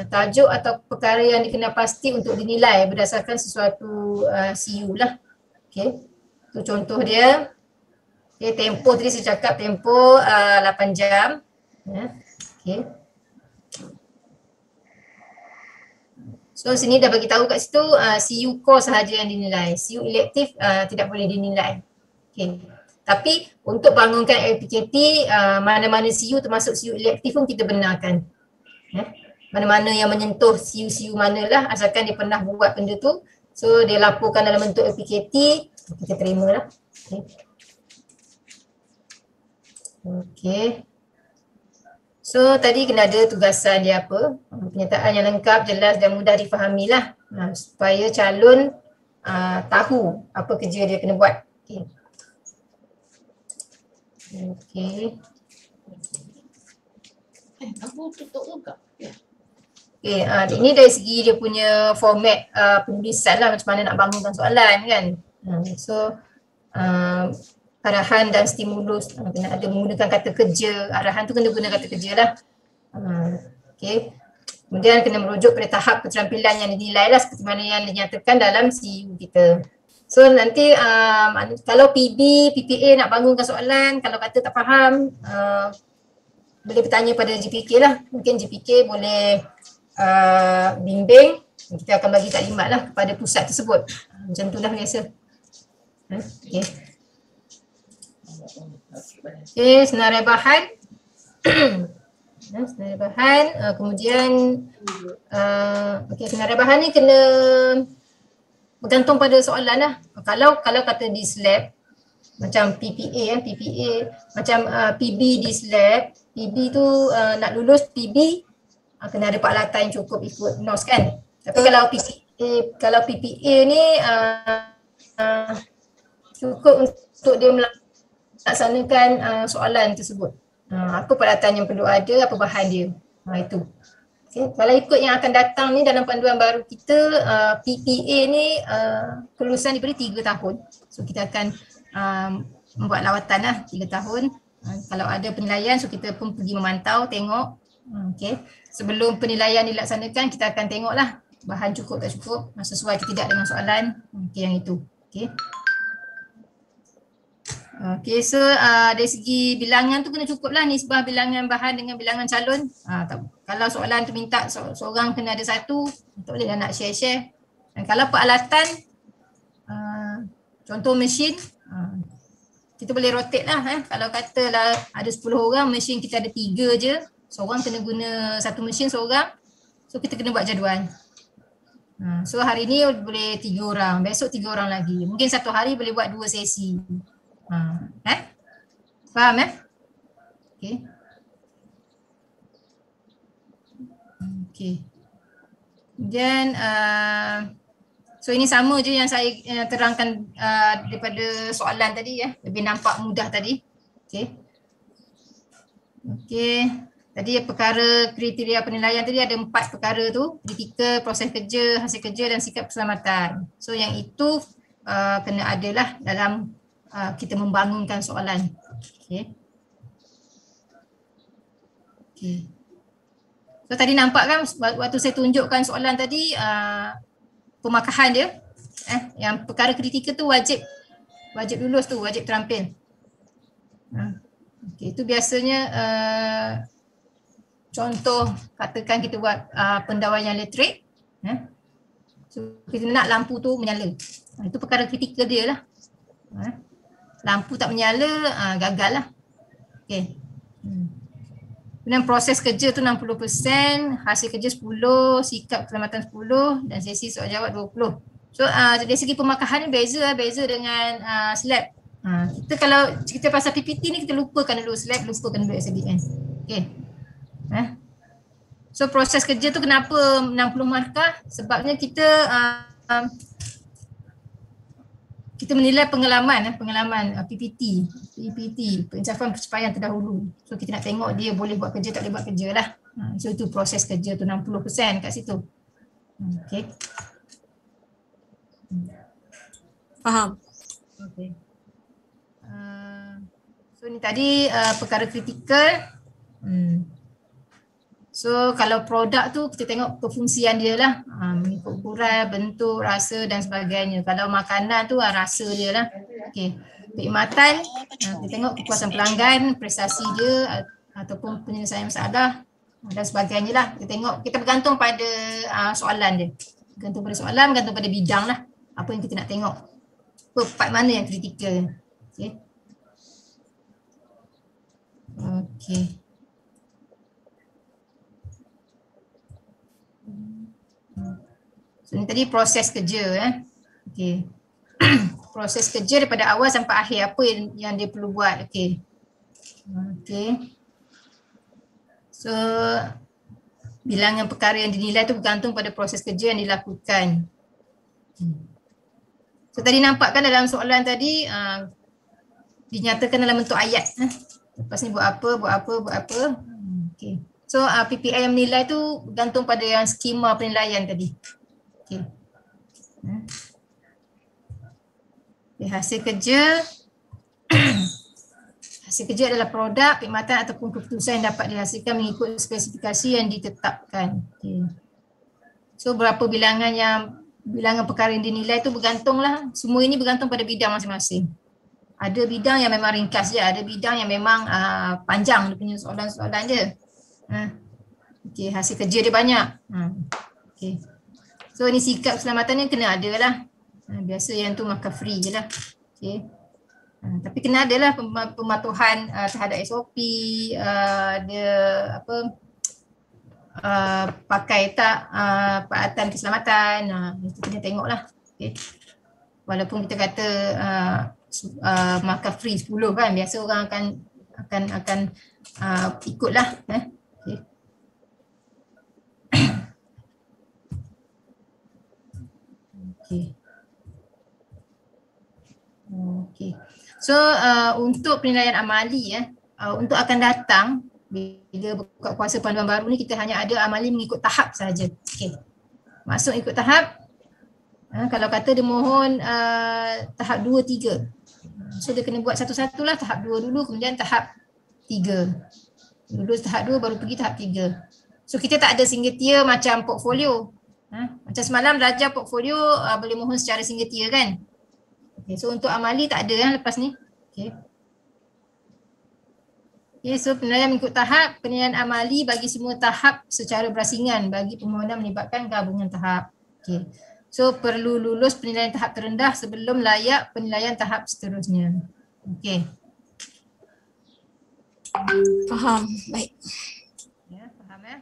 Tajuk atau perkara yang dikenal pasti untuk dinilai berdasarkan sesuatu CU lah. Okey. Tu contoh dia. Okay, tempoh tadi saya cakap tempoh 8 jam. Okay. So sini dah bagi tahu kat situ CU core sahaja yang dinilai. CU elektif tidak boleh dinilai. Okay. Tapi untuk bangunkan LPKT, mana-mana CU termasuk CU elektif pun kita benarkan. Mana-mana yang menyentuh CU-CU manalah asalkan dia pernah buat benda tu. So dia laporkan dalam bentuk LPKT, Kita terima lah. Okey. So tadi kena ada tugasan dia apa, penyertaan yang lengkap, jelas dan mudah difahami lah, supaya calon tahu apa kerja dia kena buat. Okey. Okey. Aku tutup juga. Okey, ini dari segi dia punya format penulisan lah, macam mana nak bangunkan soalan kan. So arahan dan stimulus, kena ada menggunakan kata kerja, arahan tu kena guna kata kerja lah. Okey. Kemudian kena merujuk pada tahap keterampilan yang dinilai lah, seperti mana yang dinyatakan dalam CU kita. So nanti kalau PB, PPA nak bangunkan soalan, kalau kata tak faham, boleh bertanya pada GPK lah. Mungkin GPK boleh bimbing, kita akan bagi taklimat lah kepada pusat tersebut. Macam tu lah biasa. Okay. Okay, senarai bahan. Senarai bahan, kemudian okay, senarai bahan ni kena bergantung pada soalan lah. Kalau kata di slab, macam PPA macam PB di slab, PB tu nak lulus PB kena ada peralatan yang cukup ikut NOS kan. Tapi kalau PPA ni cukup untuk dia melaksanakan soalan tersebut. Apa peralatan yang perlu ada, apa bahan dia. Itu. Okay. Kalau ikut yang akan datang ni dalam panduan baru kita, PPA ni kelulusan daripada 3 tahun. So kita akan membuat lawatan lah 3 tahun. Kalau ada penilaian, so kita pun pergi memantau, tengok. Okay. Sebelum penilaian dilaksanakan, kita akan tengoklah bahan cukup tak cukup, sesuai ke tidak dengan soalan. Okay, yang itu. Okay. Okay, so dari segi bilangan tu kena cukup lah, nisbah bilangan bahan dengan bilangan calon. Kalau soalan tu minta seorang kena ada 1, tak boleh dah nak share-share. Dan kalau peralatan, contoh mesin, kita boleh rotate lah. Kalau katalah ada 10 orang, mesin kita ada 3 je, seorang kena guna 1 mesin seorang, so kita kena buat jadual. So hari ni boleh 3 orang, besok 3 orang lagi. Mungkin satu hari boleh buat 2 sesi. Faham Okay. Okay. Kemudian so ini sama je yang saya terangkan daripada soalan tadi ya, lebih nampak mudah tadi. Okay. Okay. Tadi perkara kriteria penilaian tadi ada 4 perkara tu, kritikal, proses kerja, hasil kerja dan sikap keselamatan. So yang itu kena adalah dalam kita membangunkan soalan. Okay. Okay. So tadi nampak kan waktu saya tunjukkan soalan tadi pemakahan dia, yang perkara kritikal tu wajib lulus tu, wajib terampil. Okay, itu biasanya contoh katakan kita buat pendawaian elektrik, so kita nak lampu tu menyala, itu perkara kritikal dia lah. Lampu tak menyala, gagal lah. Okay. Kemudian proses kerja tu 60%, hasil kerja 10, sikap keselamatan 10 dan sesi soal jawab 20. So dari segi pemakahan ni beza dengan slab. Kita kalau cerita pasal PPT ni kita lupakan dulu slab, lupakan dulu SDN. Okay. So proses kerja tu kenapa 60 markah? Sebabnya kita menilai pengalaman PPT, pencapaian pencapaian terdahulu. So kita nak tengok dia boleh buat kerja tak boleh buat kerja lah. So itu proses kerja tu 60% kat situ. Okay. Faham. Okay. So ni tadi perkara kritikal. So kalau produk tu kita tengok kefungsian dia lah, mengikut ukuran, bentuk, rasa dan sebagainya. Kalau makanan tu rasa dia lah. Okay. Perkhidmatan, kita tengok kepuasan pelanggan, prestasi dia ataupun penyelesaian masalah dan sebagainya lah. Kita tengok, kita bergantung pada soalan dia. Bergantung pada soalan, bergantung pada bidang lah. Apa yang kita nak tengok. Part mana yang kritikal. Okay. Okay. So ni tadi proses kerja Okay. proses kerja daripada awal sampai akhir apa yang dia perlu buat. Okey. So bilangan perkara yang dinilai tu bergantung pada proses kerja yang dilakukan. So tadi nampak kan dalam soalan tadi dinyatakan dalam bentuk ayat. Lepas ni buat apa. Okey. So PPI yang menilai tu bergantung pada yang skema penilaian tadi. Okey. Hasil kerja hasil kerja adalah produk, perkhidmatan ataupun keputusan yang dapat dihasilkan mengikut spesifikasi yang ditetapkan. Okay. So berapa bilangan perkara yang dinilai tu bergantunglah, semua ini bergantung pada bidang masing-masing. Ada bidang yang memang ringkas je, ada bidang yang memang panjang dia punya soalan-soalan dia. Okay, hasil kerja dia banyak. Okay. So ini sikap keselamatan ni kena ada lah. Biasa yang tu makan free je lah. Okay. Tapi kena ada lah pematuhan terhadap SOP, dia pakai tak peralatan keselamatan, itu kena tengok lah. Okay. Walaupun kita kata makan free 10 kan, biasa orang akan ikut lah. Okay. Okay. Okay. So untuk penilaian amali untuk akan datang bila buka kuasa panduan baru ni, kita hanya ada amali mengikut tahap sahaja. Okay. Masuk ikut tahap. Kalau kata dia mohon tahap 2, 3. So dia kena buat satu-satu lah, tahap 2 dulu, kemudian tahap 3. Lulus tahap 2 baru pergi tahap 3. So kita tak ada single tier macam portfolio. Macam semalam belajar portfolio boleh mohon secara single tier kan. Okay, so untuk amali tak ada lepas ni. Okay. Okay, so penilaian mengikut tahap, penilaian amali bagi semua tahap secara berasingan bagi permohonan melibatkan gabungan tahap. Okay. So perlu lulus penilaian tahap terendah sebelum layak penilaian tahap seterusnya. Okay. Faham, baik. Ya, faham ya?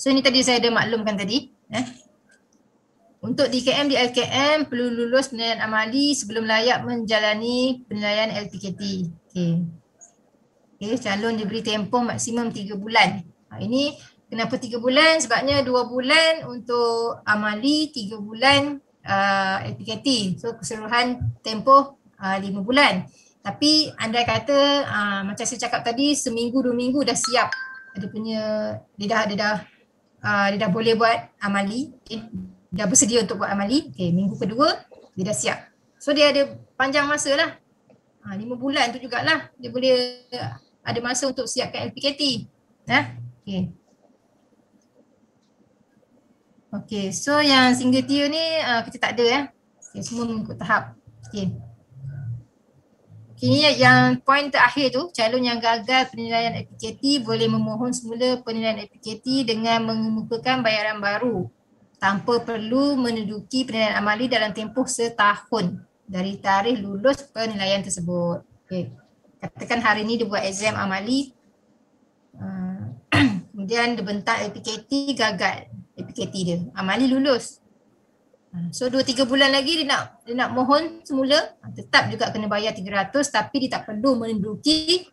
So ini tadi saya ada maklumkan tadi. Untuk DKM di LKM perlu lulus penilaian amali sebelum layak menjalani penilaian LPKT. Okay. Okay, calon diberi tempoh maksimum 3 bulan. Ini kenapa 3 bulan? Sebabnya 2 bulan untuk amali, 3 bulan LPKT. So keseluruhan tempoh 5 bulan. Tapi andai kata macam saya cakap tadi, seminggu 2 minggu dah siap. Dia dah boleh buat amali, okay. Dah bersedia untuk buat amali, okay. Minggu kedua dia dah siap. So dia ada panjang masa lah, 5 bulan tu jugalah dia boleh ada masa untuk siapkan LPKT. Okay. Okay, so yang single tier ni kita tak ada okay, semua mengikut tahap. Okay. Ini yang poin terakhir tu, calon yang gagal penilaian LPKT boleh memohon semula penilaian LPKT dengan mengemukakan bayaran baru tanpa perlu menduduki penilaian amali dalam tempoh setahun dari tarikh lulus penilaian tersebut. Okay. Katakan hari ni dia buat exam amali, kemudian dia bentang LPKT, gagal LPKT dia, amali lulus. So 2-3 bulan lagi dia nak mohon semula, tetap juga kena bayar 300 tapi dia tak perlu menduduki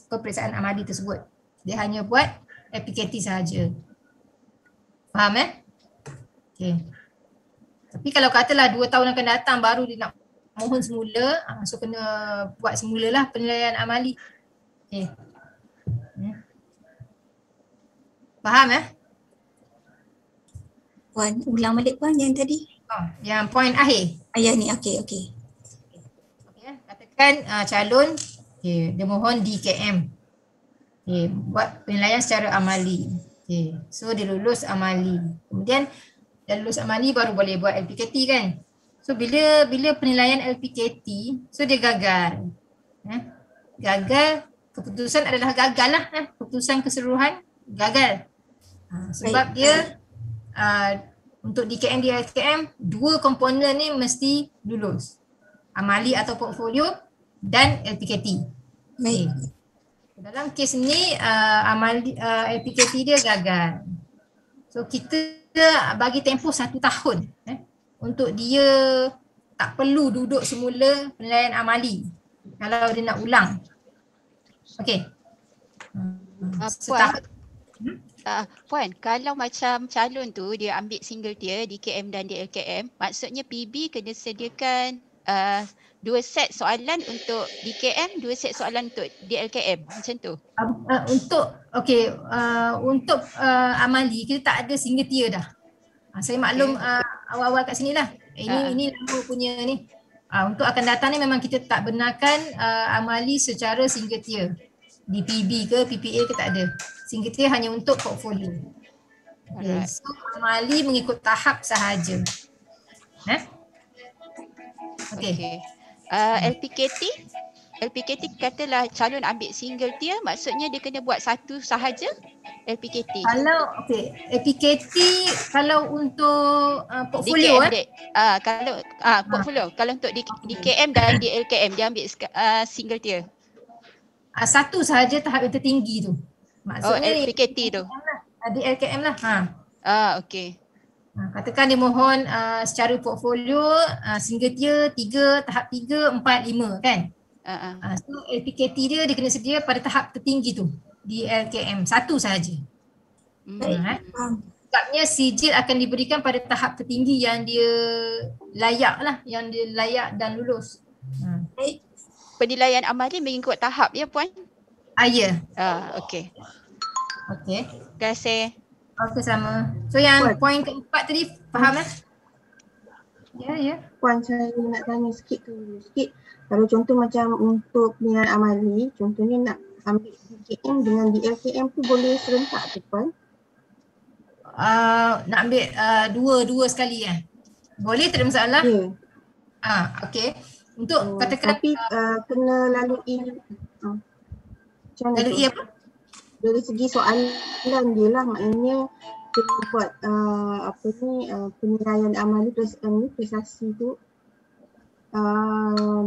peperiksaan amali tersebut. Dia hanya buat LPKT sahaja. Faham Okay. Tapi kalau katalah 2 tahun akan datang baru dia nak mohon semula, so kena buat semulalah penilaian amali. Okay. Faham Puan, ulang balik Puan yang tadi. Yang poin akhir. Ayah ni, okey. Katakan calon dia mohon DKM. Buat penilaian secara amali. So dia lulus amali. Kemudian dah lulus amali baru boleh buat LPKT kan. So bila penilaian LPKT, so dia gagal. Gagal, keputusan adalah gagal lah. Keputusan keseluruhan gagal. Sebab dia untuk DKM di LKM, 2 komponen ni mesti lulus. Amali atau portfolio dan LPKT. Baik. Dalam kes ni amali LPKT dia gagal. So kita kita bagi tempoh 1 tahun untuk dia tak perlu duduk semula penilaian amali kalau dia nak ulang. Okey. Puan, kalau macam calon tu dia ambil single tier DKM dan DLKM, maksudnya PB kena sediakan 2 set soalan untuk DKM, 2 set soalan untuk DLKM, macam tu? Untuk amali kita tak ada single tier dah. Saya maklum awal-awal kat sini lah. Ini lama punya ni. Untuk akan datang ni memang kita tak benarkan amali secara single tier. Di PB ke PPA ke tak ada. Single tier hanya untuk portfolio. Okay. So amali mengikut tahap sahaja. Okay. LPKT katalah calon ambil single tier, maksudnya dia kena buat satu sahaja LPKT. LPKT kalau untuk portfolio portfolio. Kalau untuk DKM dan DLKM dia ambil single tier. Satu sahaja tahap yang tertinggi tu. Maksudnya LPKT tu. DLKM lah. Okey. Katakan dia mohon secara portfolio single tier 3, tahap 3, 4, 5 kan? So LPKT dia kena sedia pada tahap tertinggi tu. Di LKM satu sahaja. Sebabnya sijil akan diberikan pada tahap tertinggi yang dia layak lah, yang dia layak dan lulus. Penilaian amali mengikut tahap ya puan? Ya. Okey. Okey. Terima kasih. Okey, sama. So yang poin keempat tadi faham lah? Ya. Puan, saya nak tanya sikit. Kalau contoh macam untuk penilaian amali, contohnya nak ambil DKM dengan DLKM tu boleh serentak tu Puan? Nak ambil dua sekali boleh, tak ada masalah? Ya. Okey. Untuk katakan tapi kena lalui macam mana tu? Apa? Dari segi soalan dia lah, maknanya kena buat penilaian amali prestasi tu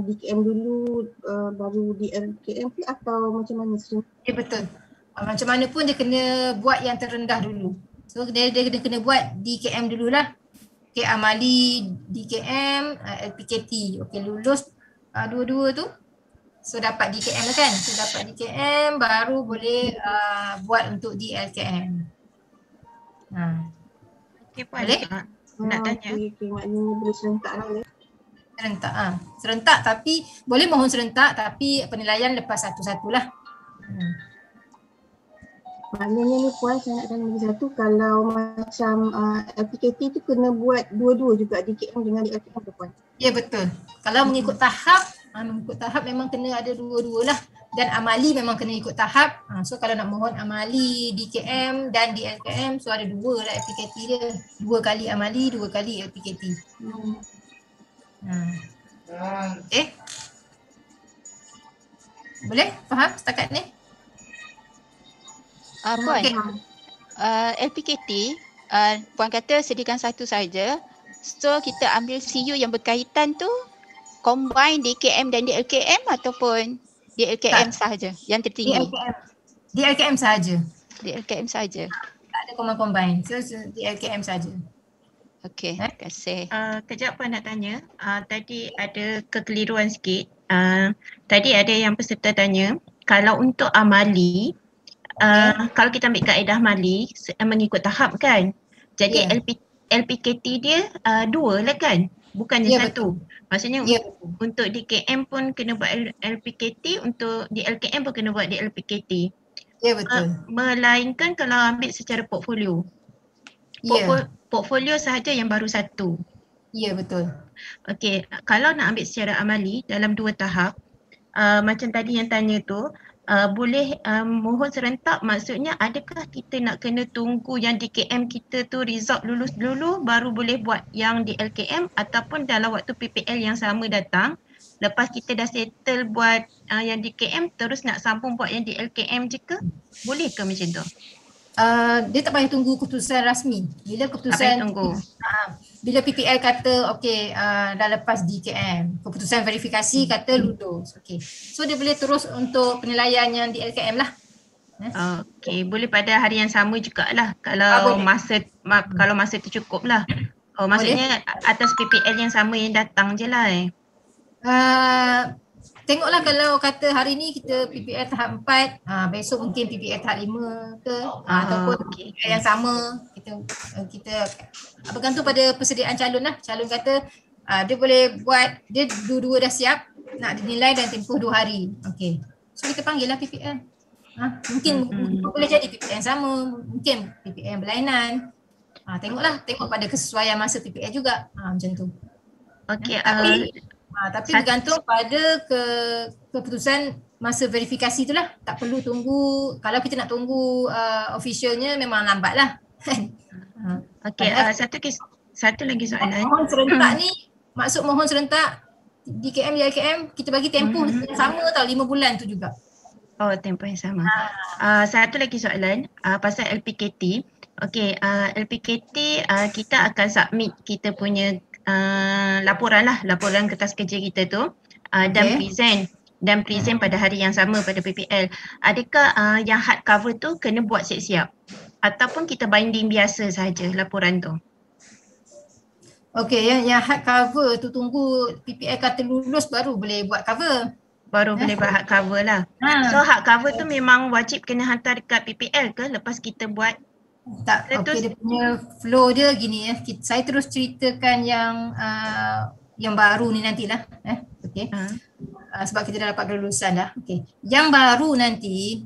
DKM dulu baru DLKM atau macam mana sih? Ya betul. Macam mana pun dia kena buat yang terendah dulu. So dia kena buat DKM dululah. Okay, amali DKM, LPKT. Okay, lulus dua-dua tu. So dapat DKM lah kan. So dapat DKM baru boleh buat untuk DLKM. Okay, Puan. Boleh? Nak tanya. Okay, maknanya boleh serentak lah ya. Serentak tapi boleh mohon serentak tapi penilaian lepas satu-satulah. Maknanya ni Puan, saya nak tanya lagi satu, kalau macam LPKT tu kena buat dua-dua juga DKM dengan DLKM tu Puan? Ya betul. Kalau mengikut tahap, memang kena ada dua-dua lah. Dan amali memang kena ikut tahap. So kalau nak mohon amali DKM dan DLKM, so ada dua lah LPKT dia. 2 kali amali, 2 kali LPKT. Boleh? Faham setakat ni? Puan, LPKT, Puan kata sediakan satu saja. So kita ambil CU yang berkaitan tu combine DKM dan DLKM ataupun DLKM sahaja yang tertinggi? DLKM sahaja. DLKM sahaja. Tak ada combine. So DLKM sahaja. Okey, terima kasih. Kejap Puan nak tanya. Tadi ada kekeliruan sikit. Tadi ada yang peserta tanya, kalau untuk amali, kalau kita ambil kaedah amali mengikut tahap kan. Jadi LPKT dia 2 lah kan? Bukannya satu. Maksudnya untuk DKM pun kena buat LPKT, untuk DLKM pun kena buat DLPKT. Ya betul. Melainkan kalau ambil secara portfolio. Portfolio sahaja yang baru satu. Ya betul. Okey, kalau nak ambil secara amali dalam 2 tahap, macam tadi yang tanya tu, boleh mohon serentak, maksudnya adakah kita nak kena tunggu yang DKM kita tu result lulus dulu baru boleh buat yang DLKM, ataupun dalam waktu PPL yang sama datang, lepas kita dah settle buat yang DKM terus nak sambung buat yang DLKM je ke? Boleh ke macam tu? Dia tak payah tunggu keputusan rasmi. Bila keputusan bila PPL kata okey dah lepas DKM, keputusan verifikasi kata lulus. Okey. So dia boleh terus untuk penilaian yang DLKM lah. Okey, boleh pada hari yang sama jugalah kalau kalau masa tu cukup lah. Oh, maksudnya atas PPL yang sama yang datang je lah Tengoklah kalau kata hari ni kita PPL tahap 4, besok mungkin PPL tahap 5 ke, ataupun PPL yang sama. Kita bergantung pada persediaan calon lah. Calon kata dia boleh buat, dia dua-dua dah siap nak dinilai dan tempoh 2 hari. Okey. So kita panggil lah PPL. Mungkin boleh jadi PPL yang sama, mungkin PPL yang berlainan. Tengok pada kesesuaian masa PPL juga. Macam tu. Okey. Tapi bergantung pada keputusan masa verifikasi tu lah. Tak perlu tunggu, kalau kita nak tunggu officialnya memang lambat lah. Okey, satu lagi soalan. Mohon serentak ni, maksud mohon serentak DKM, DLKM, kita bagi tempoh yang sama tau, 5 bulan tu juga. Oh, tempoh yang sama. Satu lagi soalan pasal LPKT. Okey, LPKT kita akan submit kita punya laporan kertas kerja kita tu dan present pada hari yang sama pada PPL. Adakah yang hard cover tu kena buat siap-siap ataupun kita binding biasa saja laporan tu? Okey, yang hard cover tu tunggu PPL kata lulus baru boleh buat cover. Baru boleh buat hard cover lah. So hard cover tu memang wajib kena hantar dekat PPL ke lepas kita buat? Tak, okey, dia punya flow dia gini saya terus ceritakan yang baru ni nantilah. Okey. Sebab kita dah dapat kelulusan dah. Okey. Yang baru nanti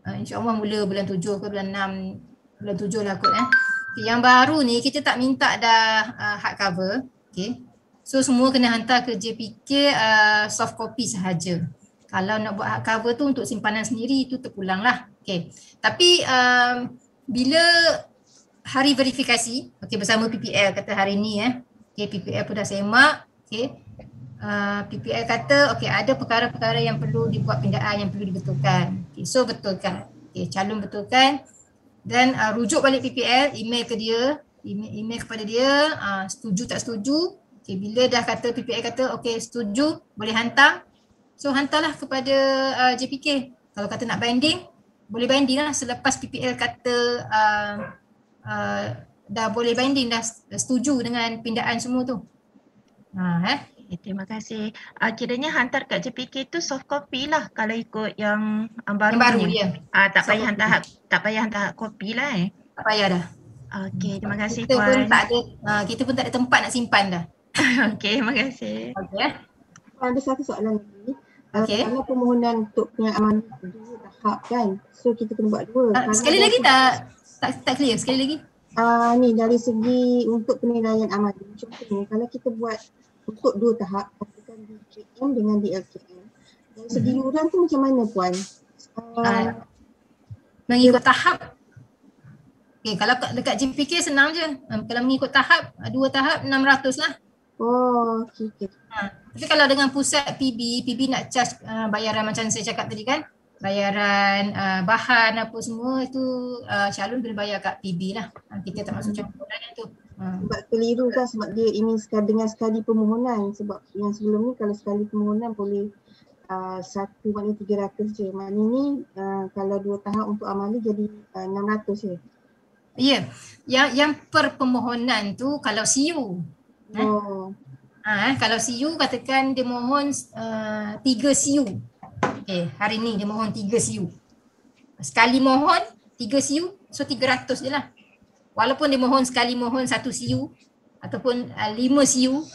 insya-Allah mula bulan 7 ke bulan 6, bulan 7 lah kot Okay, yang baru ni kita tak minta dah hard cover. Okey. So semua kena hantar ke JPK soft copy sahaja. Kalau nak buat hard cover tu untuk simpanan sendiri tu terpulang lah. Okey. Tapi bila hari verifikasi, okey, bersama PPL kata hari ni okey, PPL pun dah semak, okey. PPL kata okey ada perkara-perkara yang perlu dibuat pindaan, yang perlu dibetulkan. Okey, so betulkan. Okey, calon betulkan dan rujuk balik PPL, email ke dia, email kepada dia, setuju tak setuju. Okey, bila dah kata PPL kata okey setuju, boleh hantar. So hantarlah kepada JPK. Kalau kata nak banding, boleh banding lah selepas PPL kata dah boleh banding, dah setuju dengan pindaan semua tu. Terima kasih. Kiranya hantar kat JPK tu soft copy lah kalau ikut yang baru ni. Tak payah hantar hard copy lah Tak payah dah. Okey, terima kasih kita Puan. Kita pun tak ada tempat nak simpan dah. Okey, terima kasih. Okey. Ada satu soalan lagi. Kalau permohonan untuk pengaman 2 tahap kan, so kita kena buat 2. Sekali lagi tak clear, sekali lagi. Ni dari segi untuk penilaian amali. Contohnya kalau kita buat untuk 2 tahap, katakan DKM dengan DLKM. Dari segi yuran tu macam mana Puan? Mengikut tahap. Okay, kalau dekat JPK senang je. Kalau mengikut tahap, 2 tahap 600 lah. Oh, okey. Tapi kalau dengan pusat PB nak charge bayaran macam saya cakap tadi kan, bayaran bahan apa semua itu calon kena bayar kat PB lah. Kita tak masuk campur lah tu. Sebab keliru kan, sebab dia ini dengan sekali permohonan. Sebab yang sebelum ni kalau sekali permohonan boleh satu maknanya 300 je. Maknanya ni kalau 2 tahap untuk amali jadi 600 je. Ya, yang per permohonan tu kalau CU. Kalau CU katakan dia mohon 3 CU. Hari ni dia mohon 3 CU. Sekali mohon 3 CU, so 300 je lah. Walaupun dia mohon sekali mohon 1 CU ataupun 5 CU,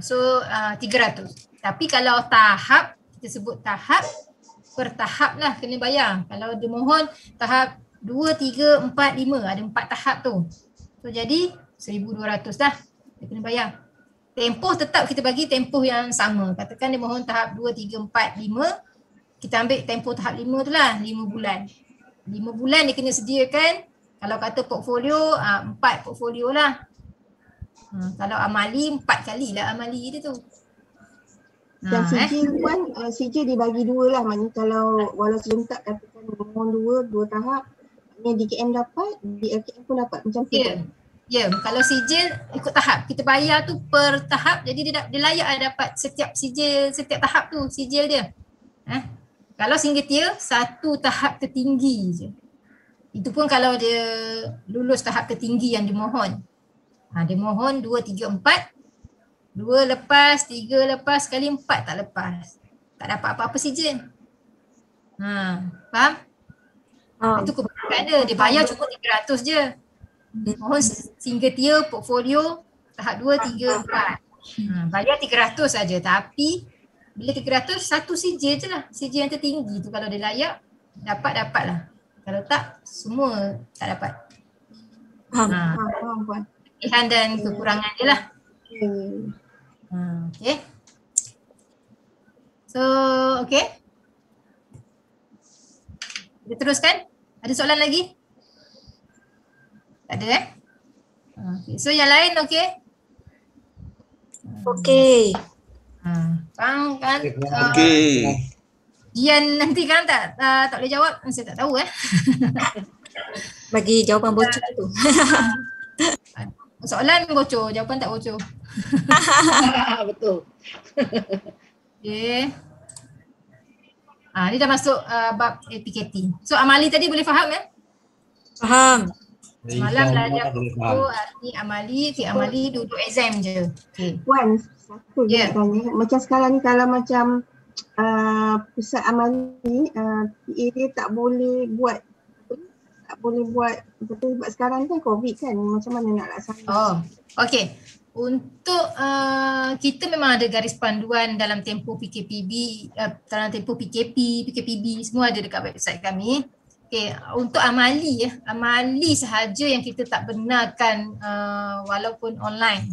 so 300. Tapi kalau tahap, kita sebut tahap, per tahap lah kena bayar. Kalau dia mohon tahap 2, 3, 4, 5, ada 4 tahap tu. So jadi 1,200 dah dia kena bayar. Tempoh tetap kita bagi tempoh yang sama. Katakan dia mohon tahap 2, 3, 4, 5. Kita ambil tempoh tahap 5 tu lah, 5 bulan. 5 bulan dia kena sediakan. Kalau kata portfolio, 4 portfolio lah. Kalau amali, 4 kali lah amali dia tu. Dan CJ Puan, CJ dibagi 2 lah. Maknanya kalau walau serentak katakan mohon 2 tahap, maknanya DKM dapat, DLKM pun dapat macam tu. Ya, kalau sijil ikut tahap. Kita bayar tu per tahap, jadi dia layak dapat setiap sijil, setiap tahap tu sijil dia. Kalau single tier, satu tahap tertinggi je. Itu pun kalau dia lulus tahap tertinggi yang dimohon. Dia mohon 2, 3, 4. 2 lepas, 3 lepas, sekali 4 tak lepas. Tak dapat apa-apa sijin. Faham? Itu kebanyakan dia. Dia bayar cuma 300 je. Mohon single tier, portfolio, tahap 2, 3, 4. Bayar 300 saja. Tapi bila 300, satu CJ je lah. CJ yang tertinggi tu kalau dia layak, dapat lah. Kalau tak, semua tak dapat. Faham puan. Pilihan dan kekurangan je lah. Okay. So, okay. Kita teruskan. Ada soalan lagi? Tak ada Okay. So yang lain okay? Okey. Faham kan? Okey. Dian nanti kan tak boleh jawab. Saya tak tahu Bagi jawapan bocor tu. Soalan bocor, jawapan tak bocor. Betul. Okay. Ni dah masuk bab PKT. So Amali tadi boleh faham Faham. Semalam belajar buku, hari ni Amali. Okay, Amali duduk exam je. Okay. Puan, satu je nak tanya. Macam sekarang ni kalau macam pusat Amali, PA dia tak boleh buat betul sebab sekarang kan COVID kan, macam mana nak laksana? Okay. Untuk kita memang ada garis panduan dalam tempoh PKPB, dalam tempoh PKPB semua ada dekat website kami. Okay, untuk amali sahaja yang kita tak benarkan walaupun online.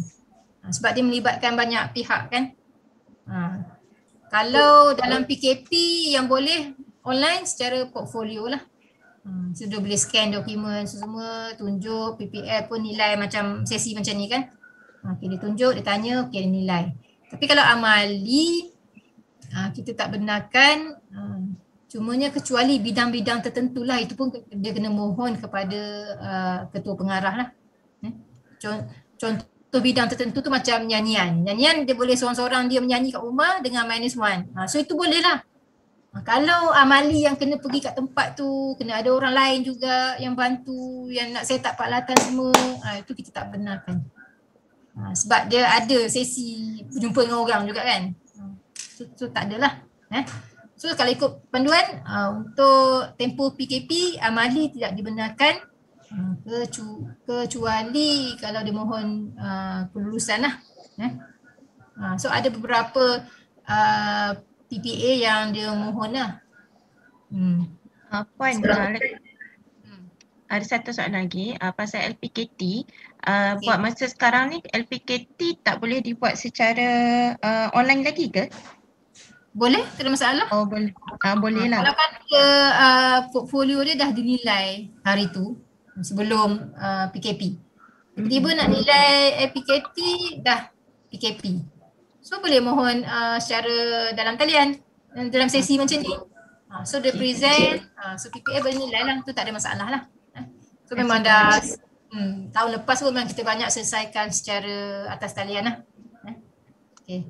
Sebab dia melibatkan banyak pihak kan. Kalau dalam PKP yang boleh online secara portfolio lah. So dia boleh scan dokumen semua, tunjuk PPF pun nilai macam sesi macam ni kan. Okay, dia tunjuk, dia tanya, okay, dia nilai. Tapi kalau amali, kita tak benarkan, cumanya kecuali bidang-bidang tertentu lah, itu pun dia kena mohon kepada ketua pengarah lah. Contoh bidang tertentu tu macam nyanyian. Nyanyian dia boleh seorang-seorang dia menyanyi kat rumah dengan -1. So itu boleh lah. Kalau amali yang kena pergi kat tempat tu, kena ada orang lain juga yang bantu, yang nak set up peralatan semua, itu kita tak benarkan. Sebab dia ada sesi berjumpa dengan orang juga kan. So tak adalah. So kalau ikut panduan untuk tempoh PKP, amali tidak dibenarkan kecuali kalau dia mohon kelulusan lah. So ada beberapa PPA yang dia mohon lah. Puan, ada satu soalan lagi pasal LPKT. Buat masa sekarang ni LPKT tak boleh dibuat secara online lagi ke? Boleh, tak ada masalah. Oh boleh. Boleh lah. Kalau kata portfolio dia dah dinilai hari tu sebelum PKP. Tiba-tiba nak nilai LPKT dah PKP. So boleh mohon secara dalam talian, dalam sesi macam ni. So dia present, so PPA boleh nilai lah, tu tak ada masalah lah. So memang dah tahun lepas pun memang kita banyak selesaikan secara atas talian lah. Okay.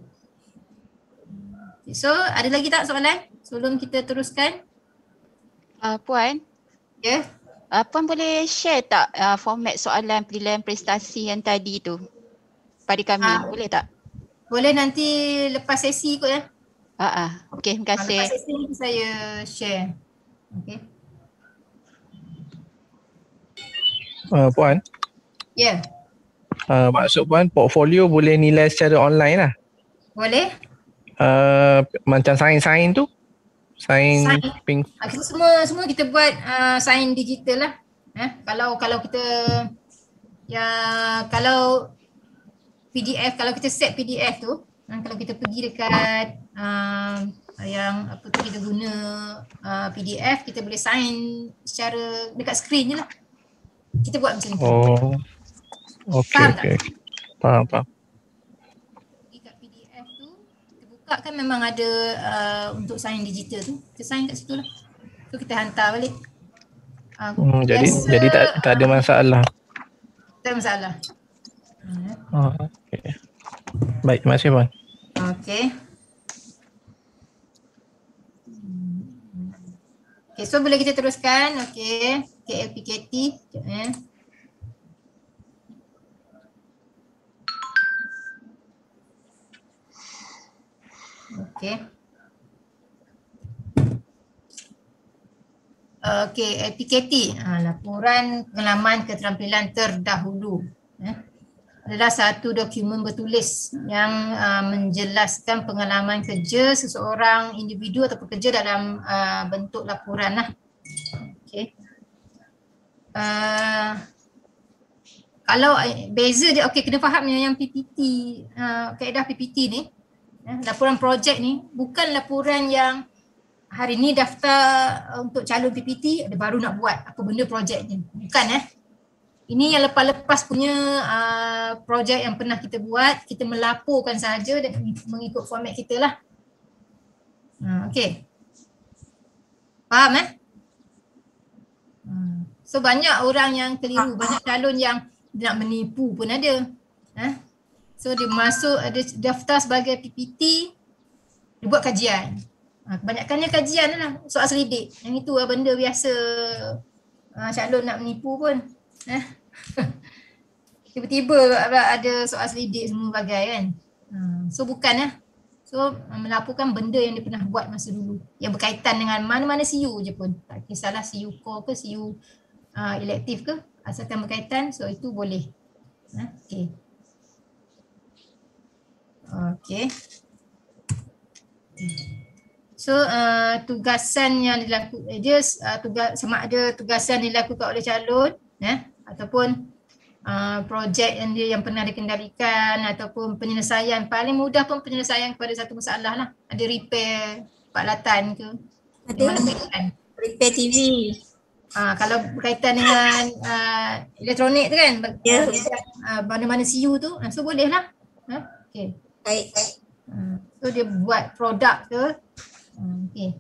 So ada lagi tak soalan sebelum kita teruskan? Puan? Ya? Puan boleh share tak format soalan penilaian prestasi yang tadi tu pada kami? Boleh tak? Boleh, nanti lepas sesi kot ya. Okey, terima kasih. Lepas sesi nanti saya share. Okey. Puan? Ya. Maksud Puan portfolio boleh nilai secara online lah? Boleh. Macam sign tu? Sign. Kita semua kita buat sign digital lah. Kalau kita kalau PDF, kalau kita set PDF tu, kalau kita pergi dekat yang apa tu kita guna PDF, kita boleh sign secara dekat skrin je lah. Kita buat macam tu. Okey. Faham. Dekat PDF tu, kita buka kan memang ada untuk sign digital tu. Kita sign kat situ lah. So kita hantar balik. Jadi tak ada masalah. Tak ada masalah. Okay. Baik, terima kasih Puan. Okey. Okay, so boleh kita teruskan. Okay, KLPKT. Sekejap, Okay. Okay, LPKT, laporan pengalaman keterampilan terdahulu. Adalah satu dokumen bertulis yang menjelaskan pengalaman kerja seseorang individu atau pekerja dalam bentuk laporan lah. Okay. Kalau beza dia, okay, kena faham yang PPT, kaedah PPT ni, laporan projek ni bukan laporan yang hari ni daftar untuk calon PPT, ada baru nak buat apa benda projek ni. Bukan Ini yang lepas-lepas punya projek yang pernah kita buat, kita melaporkan sahaja dan mengikut format kita lah. Okay. Faham So banyak orang yang keliru, banyak calon yang nak menipu pun ada. So dia masuk, ada daftar sebagai PPT, dia buat kajian. Kebanyakannya kajian lah, soal selidik. Yang itu benda biasa calon nak menipu pun. Tiba-tiba ada soal selidik semua bagai kan. So bukan So melaporkan benda yang dia pernah buat masa dulu. Yang berkaitan dengan mana-mana CU je pun. Tak kisahlah CU core ke CU elektif ke. Asalkan berkaitan, so itu boleh. Okay. Okay. So tugasan yang dilakukan dia sama ada tugasan dilakukan oleh calon ataupun projek yang pernah dikendalikan ataupun penyelesaian, paling mudah pun penyelesaian kepada satu masalah lah. Ada repair peralatan ke, Ada repair TV. Kalau berkaitan dengan elektronik tu kan, mana-mana CU tu, so boleh lah. Okay. Baik. So dia buat produk ke. Okay.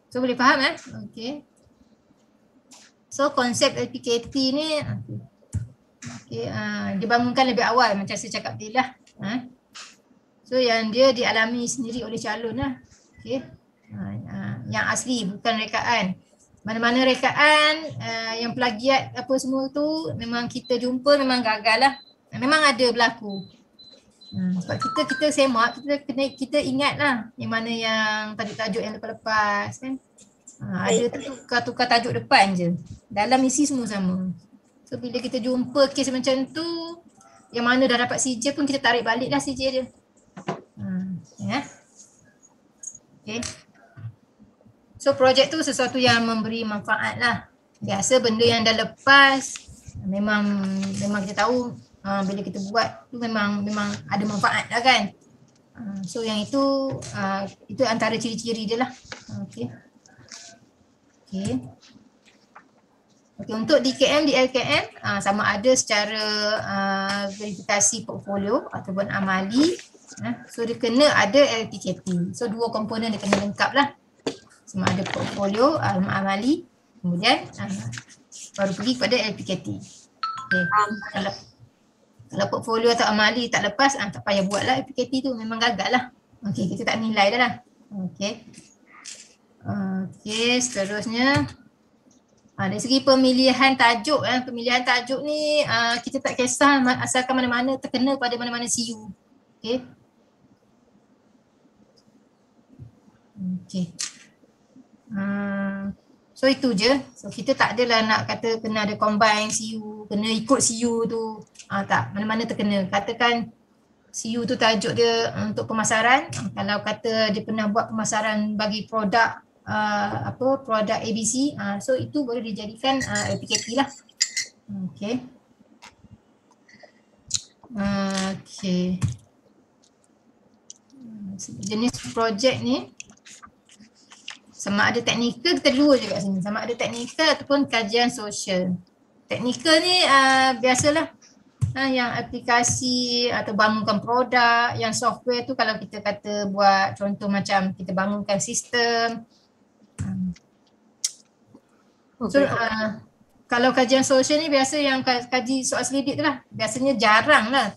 So boleh faham Okay. So konsep LPKT ni dibangunkan lebih awal macam saya cakap tadi lah. So yang dia dialami sendiri oleh calon lah. Okay. Yang asli bukan rekaan. Mana-mana rekaan yang plagiat apa semua tu memang kita jumpa memang gagal lah. Memang ada berlaku. Sebab kita semak, kita ingat lah yang mana yang tajuk-tajuk yang lepas-lepas kan. Ada tu tukar-tukar tajuk depan je. Dalam isi semua sama. So bila kita jumpa kes macam tu, yang mana dah dapat CJ pun kita tarik balik lah CJ dia. Okay. So projek tu sesuatu yang memberi manfaat lah. Biasa benda yang dah lepas memang kita tahu bila kita buat tu memang ada manfaat lah kan. So yang itu antara ciri-ciri dia lah. Okay. Untuk DKM, DLKM sama ada secara verifikasi portfolio ataupun amali. So dia kena ada LPKT. So dua komponen dia kena lengkap lah. Sama ada portfolio, amali, kemudian baru pergi kepada LPKT. Okay. Kalau portfolio atau amali tak lepas, tak payah buat lah LPKT tu, memang gagal lah. Okay, kita tak nilai dah lah. Okay. Okay, seterusnya. Dari segi pemilihan tajuk, pemilihan tajuk ni kita tak kisah asalkan mana-mana terkena pada mana-mana CU. Okay. Okay. So itu je. So kita tak adalah nak kata kena ada combine CU, kena ikut CU tu. Tak, mana-mana terkena. Katakan CU tu tajuk dia untuk pemasaran. Kalau kata dia pernah buat pemasaran bagi produk produk ABC, so itu boleh dijadikan LPKT lah. Okay. Okay. Jenis projek ni sama ada teknikal, kita dua je kat sini. Sama ada teknikal ataupun kajian sosial. Teknikal ni biasalah yang aplikasi atau bangunkan produk, yang software tu kalau kita kata buat contoh macam kita bangunkan sistem. So kalau kajian sosial ni biasa yang kaji soal selidik tu lah. Biasanya jarang lah.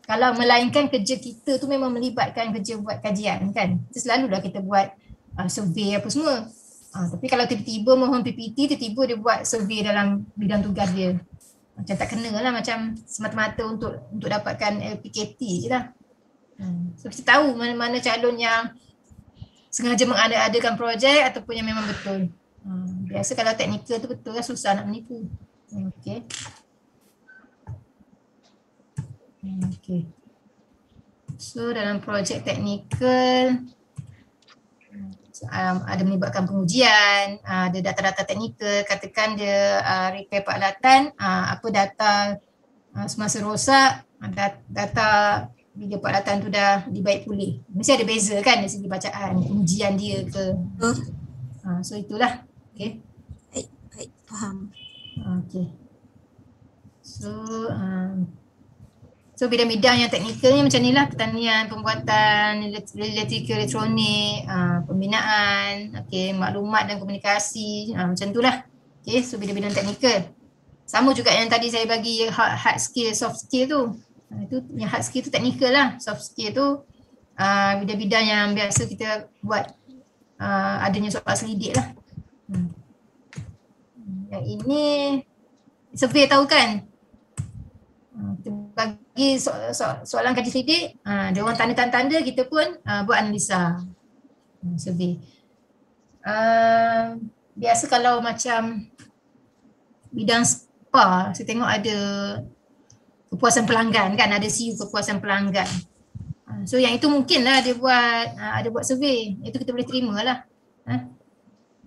Kalau melainkan kerja kita tu memang melibatkan kerja buat kajian kan. Selalulah kita buat survey apa semua. Tapi kalau tiba-tiba mohon PPT, tiba-tiba dia buat survey dalam bidang tugas dia. Macam tak kena lah, macam semata-mata untuk dapatkan LPKT je lah. So kita tahu mana-mana calon yang sengaja mengada-adakan projek ataupun yang memang betul. Biasa kalau teknikal tu betul lah, susah nak menipu. Okay. So dalam projek teknikal ada melibatkan pengujian, ada data-data teknikal, katakan dia repair peralatan, apa data semasa rosak, data bila peralatan tu dah dibaik pulih. Mesti ada beza kan dari segi bacaan, pengujian dia ke. So itulah. Okay. Baik, faham. Okay. So bidang-bidang yang teknikal ni macam ni lah, pertanian, pembuatan, elektrikal, elektronik, pembinaan, maklumat dan komunikasi, macam tu lah. So bidang-bidang teknikal. Sama juga yang tadi saya bagi hard skill, soft skill tu. Itu yang hard skill tu teknikal lah, soft skill tu bidang-bidang yang biasa kita buat adanya soal selidik lah. Yang ini survey tahu kan? Bagi soalan kaji selidik, dia orang tanda-tanda, kita pun buat analisa survey. Biasa kalau macam bidang SPA, saya tengok ada kepuasan pelanggan kan, ada CU kepuasan pelanggan. So yang itu mungkin lah dia ada buat survey, itu kita boleh terima lah.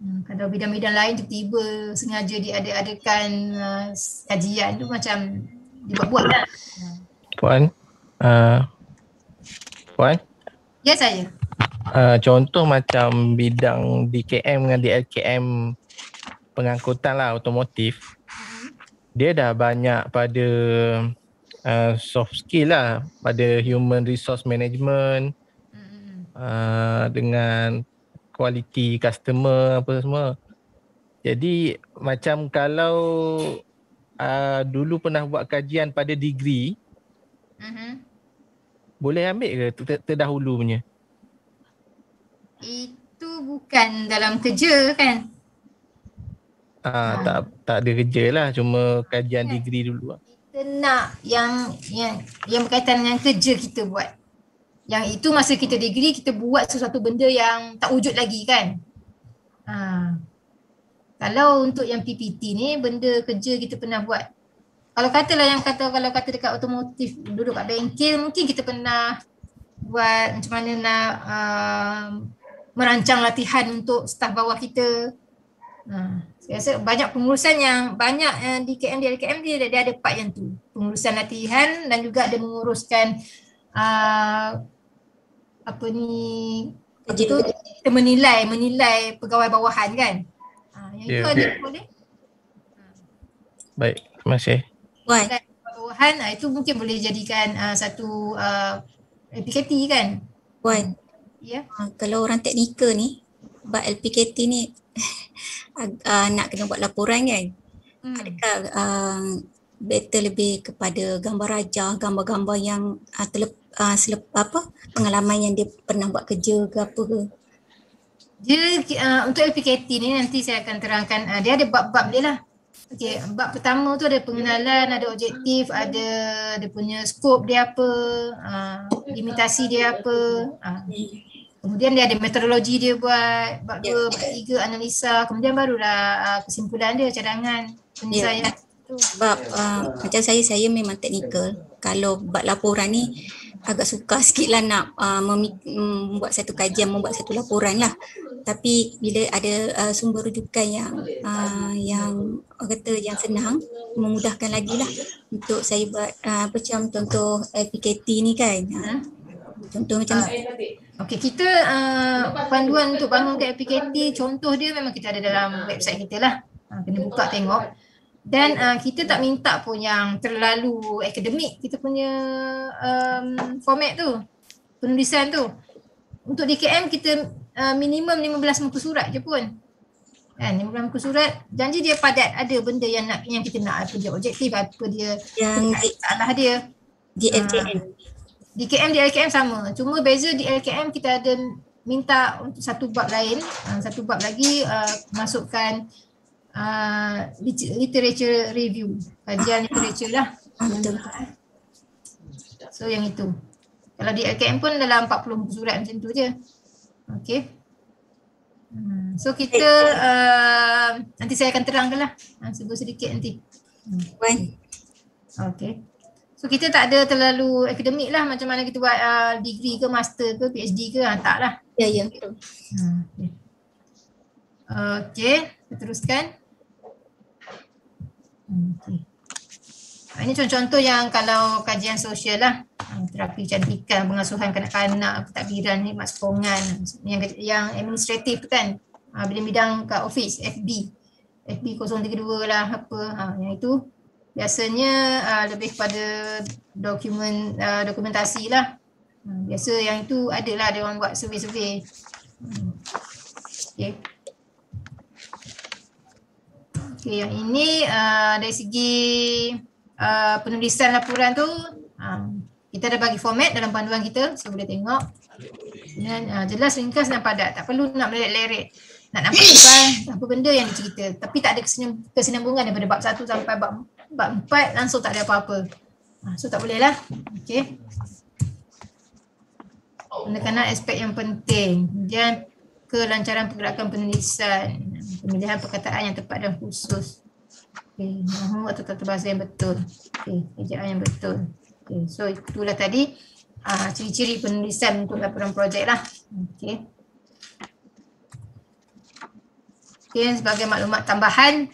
Kalau bidang-bidang lain tiba-tiba sengaja diadakan kajian tu macam dibuat-buat lah. Puan, Ya saya. Contoh macam bidang DKM dengan DLKM pengangkutan lah, otomotif, dia dah banyak pada soft skill lah, pada human resource management, dengan quality customer apa semua. Jadi macam kalau dulu pernah buat kajian pada degree, boleh ambil ke terdahulu punya? Itu bukan dalam kerja kan? Tak ada kerja lah, cuma kajian degree dulu lah. Kita nak yang berkaitan dengan kerja kita buat. Yang itu masa kita degree, kita buat sesuatu benda yang tak wujud lagi kan? Kalau untuk yang PPT ni, benda kerja kita pernah buat. Kalau kata dekat otomotif, duduk kat bengkel, mungkin kita pernah buat macam mana nak merancang latihan untuk staf bawah kita. Saya rasa banyak pengurusan yang di KM, di LKM dia ada part yang tu. Pengurusan latihan dan juga ada menguruskan kita menilai pegawai bawahan kan. Yang itu ada boleh. Baik, terima kasih. Bawahan itu mungkin boleh jadikan satu LPKT kan. Puan, ya. Kalau orang teknikal ni buat LPKT ni nak kena buat laporan kan. Adakah better lebih kepada gambar rajah, gambar-gambar yang pengalaman yang dia pernah buat kerja ke apa ke? Dia untuk LPKT ni nanti saya akan terangkan, dia ada bab-bab dia lah. Okey, bab pertama tu ada pengenalan, ada objektif, ada dia punya skop dia apa, limitasi dia apa. Kemudian dia ada metodologi dia buat, bab 2, bab 3 analisa, kemudian barulah kesimpulan dia, cadangan, penyelesaian. Sebab macam saya memang teknikal. Kalau buat laporan ni agak sukar sikit lah nak membuat satu kajian, membuat satu laporan lah. Tapi bila ada sumber rujukan yang orang kata yang senang, memudahkan lagi lah untuk saya buat macam contoh LPKT ni kan. Contoh macam Okey, kita panduan untuk bangun ke LPKT, contoh dia memang kita ada dalam website kita lah. Kena buka tengok. Dan kita tak minta pun yang terlalu akademik kita punya format tu, penulisan tu. Untuk DKM kita minimum 15 muka surat je pun. Kan, 15 muka surat, janji dia padat, ada benda yang kita nak, apa dia objektif, apa dia yang salah dia. Di LKM. DKM, di LKM sama. Cuma beza di LKM kita ada minta untuk satu bab lain, satu bab lagi masukkan literature review, kajian literature lah. So yang itu. Kalau di LKM pun dalam 40 muka surat macam tu je. Okay. So kita nanti saya akan terangkanlah sedikit nanti. Okay. So kita tak ada terlalu akademik lah macam mana kita buat degree ke master ke PhD ke, tak lah. Ya, betul. Okay, kita teruskan. Okay. Ini contoh-contoh yang kalau kajian sosial lah, terapi kecantikan, pengasuhan kanak-kanak, pentadbiran, khidmat sokongan, yang administratif tu kan, bidang-bidang kat office, FB 032 lah apa, yang itu biasanya lebih kepada dokumentasi lah. Biasa yang itu adalah dia orang buat survey-survey. Okay. Okay, yang ini dari segi penulisan laporan tu, kita dah bagi format dalam panduan kita, so boleh tengok. Dan jelas, ringkas dan padat, tak perlu nak meleret-leret. Nak nampak apa benda yang dicerita, tapi tak ada kesinambungan daripada bab 1 sampai bab 4 langsung tak ada apa-apa. So tak boleh lah. Okay. Penekanan aspek yang penting, kemudian kelancaran pergerakan penulisan, pemilihan perkataan yang tepat dan khusus. Okay. Mahu atau tata bahasa yang betul. Okay. Ejaan yang betul. Okay. So itulah tadi ciri-ciri penulisan untuk laporan projek lah. Okay. Okay, sebagai maklumat tambahan.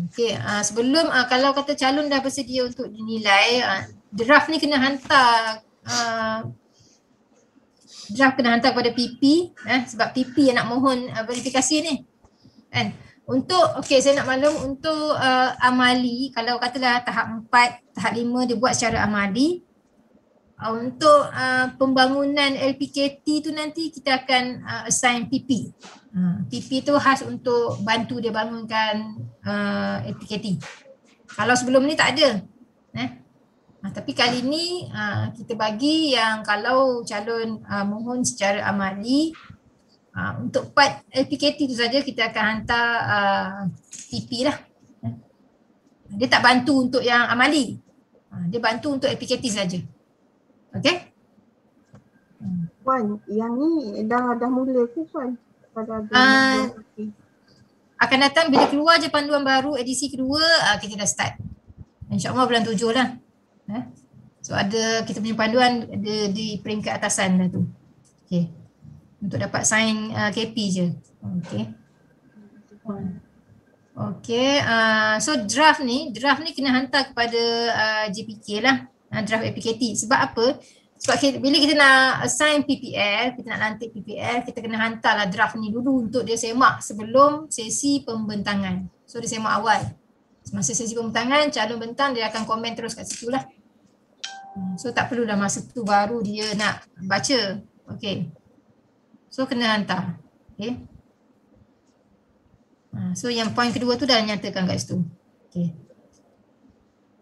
Okay, sebelum kalau kata calon dah bersedia untuk dinilai, draft ni kena hantar kepada PP, sebab PP yang nak mohon verifikasi ni. Kan? Untuk, okay, saya nak maklum untuk amali, kalau katalah tahap 4, tahap 5 dia buat secara amali. Untuk pembangunan LPKT tu nanti kita akan assign PP. PP tu khas untuk bantu dia bangunkan LPKT. Kalau sebelum ni tak ada. Tapi kali ni kita bagi yang kalau calon mohon secara amali, untuk part LPKT tu saja kita akan hantar PP lah. Dia tak bantu untuk yang amali. Dia bantu untuk LPKT saja. Okay? Puan, yang ni dah mula ke Puan? Akan datang bila keluar je panduan baru edisi kedua, kita dah start. InsyaAllah bulan 7 lah. So ada kita punya panduan di peringkat atasan dah tu. Okay. Untuk dapat sign KP je. Okay. Okay. So draft ni kena hantar kepada JPK lah. Draft APKT. Sebab apa? Sebab bila kita nak assign PPL, kita nak lantik PPL, kita kena hantarlah draft ni dulu untuk dia semak sebelum sesi pembentangan. So dia semak awal. Semasa sesi pembentangan, calon bentang dia akan komen terus kat situ lah. So tak perlulah masa tu baru dia nak baca. Okay. So kena hantar. Okay. So yang poin kedua tu dah nyatakan kat situ. Okay.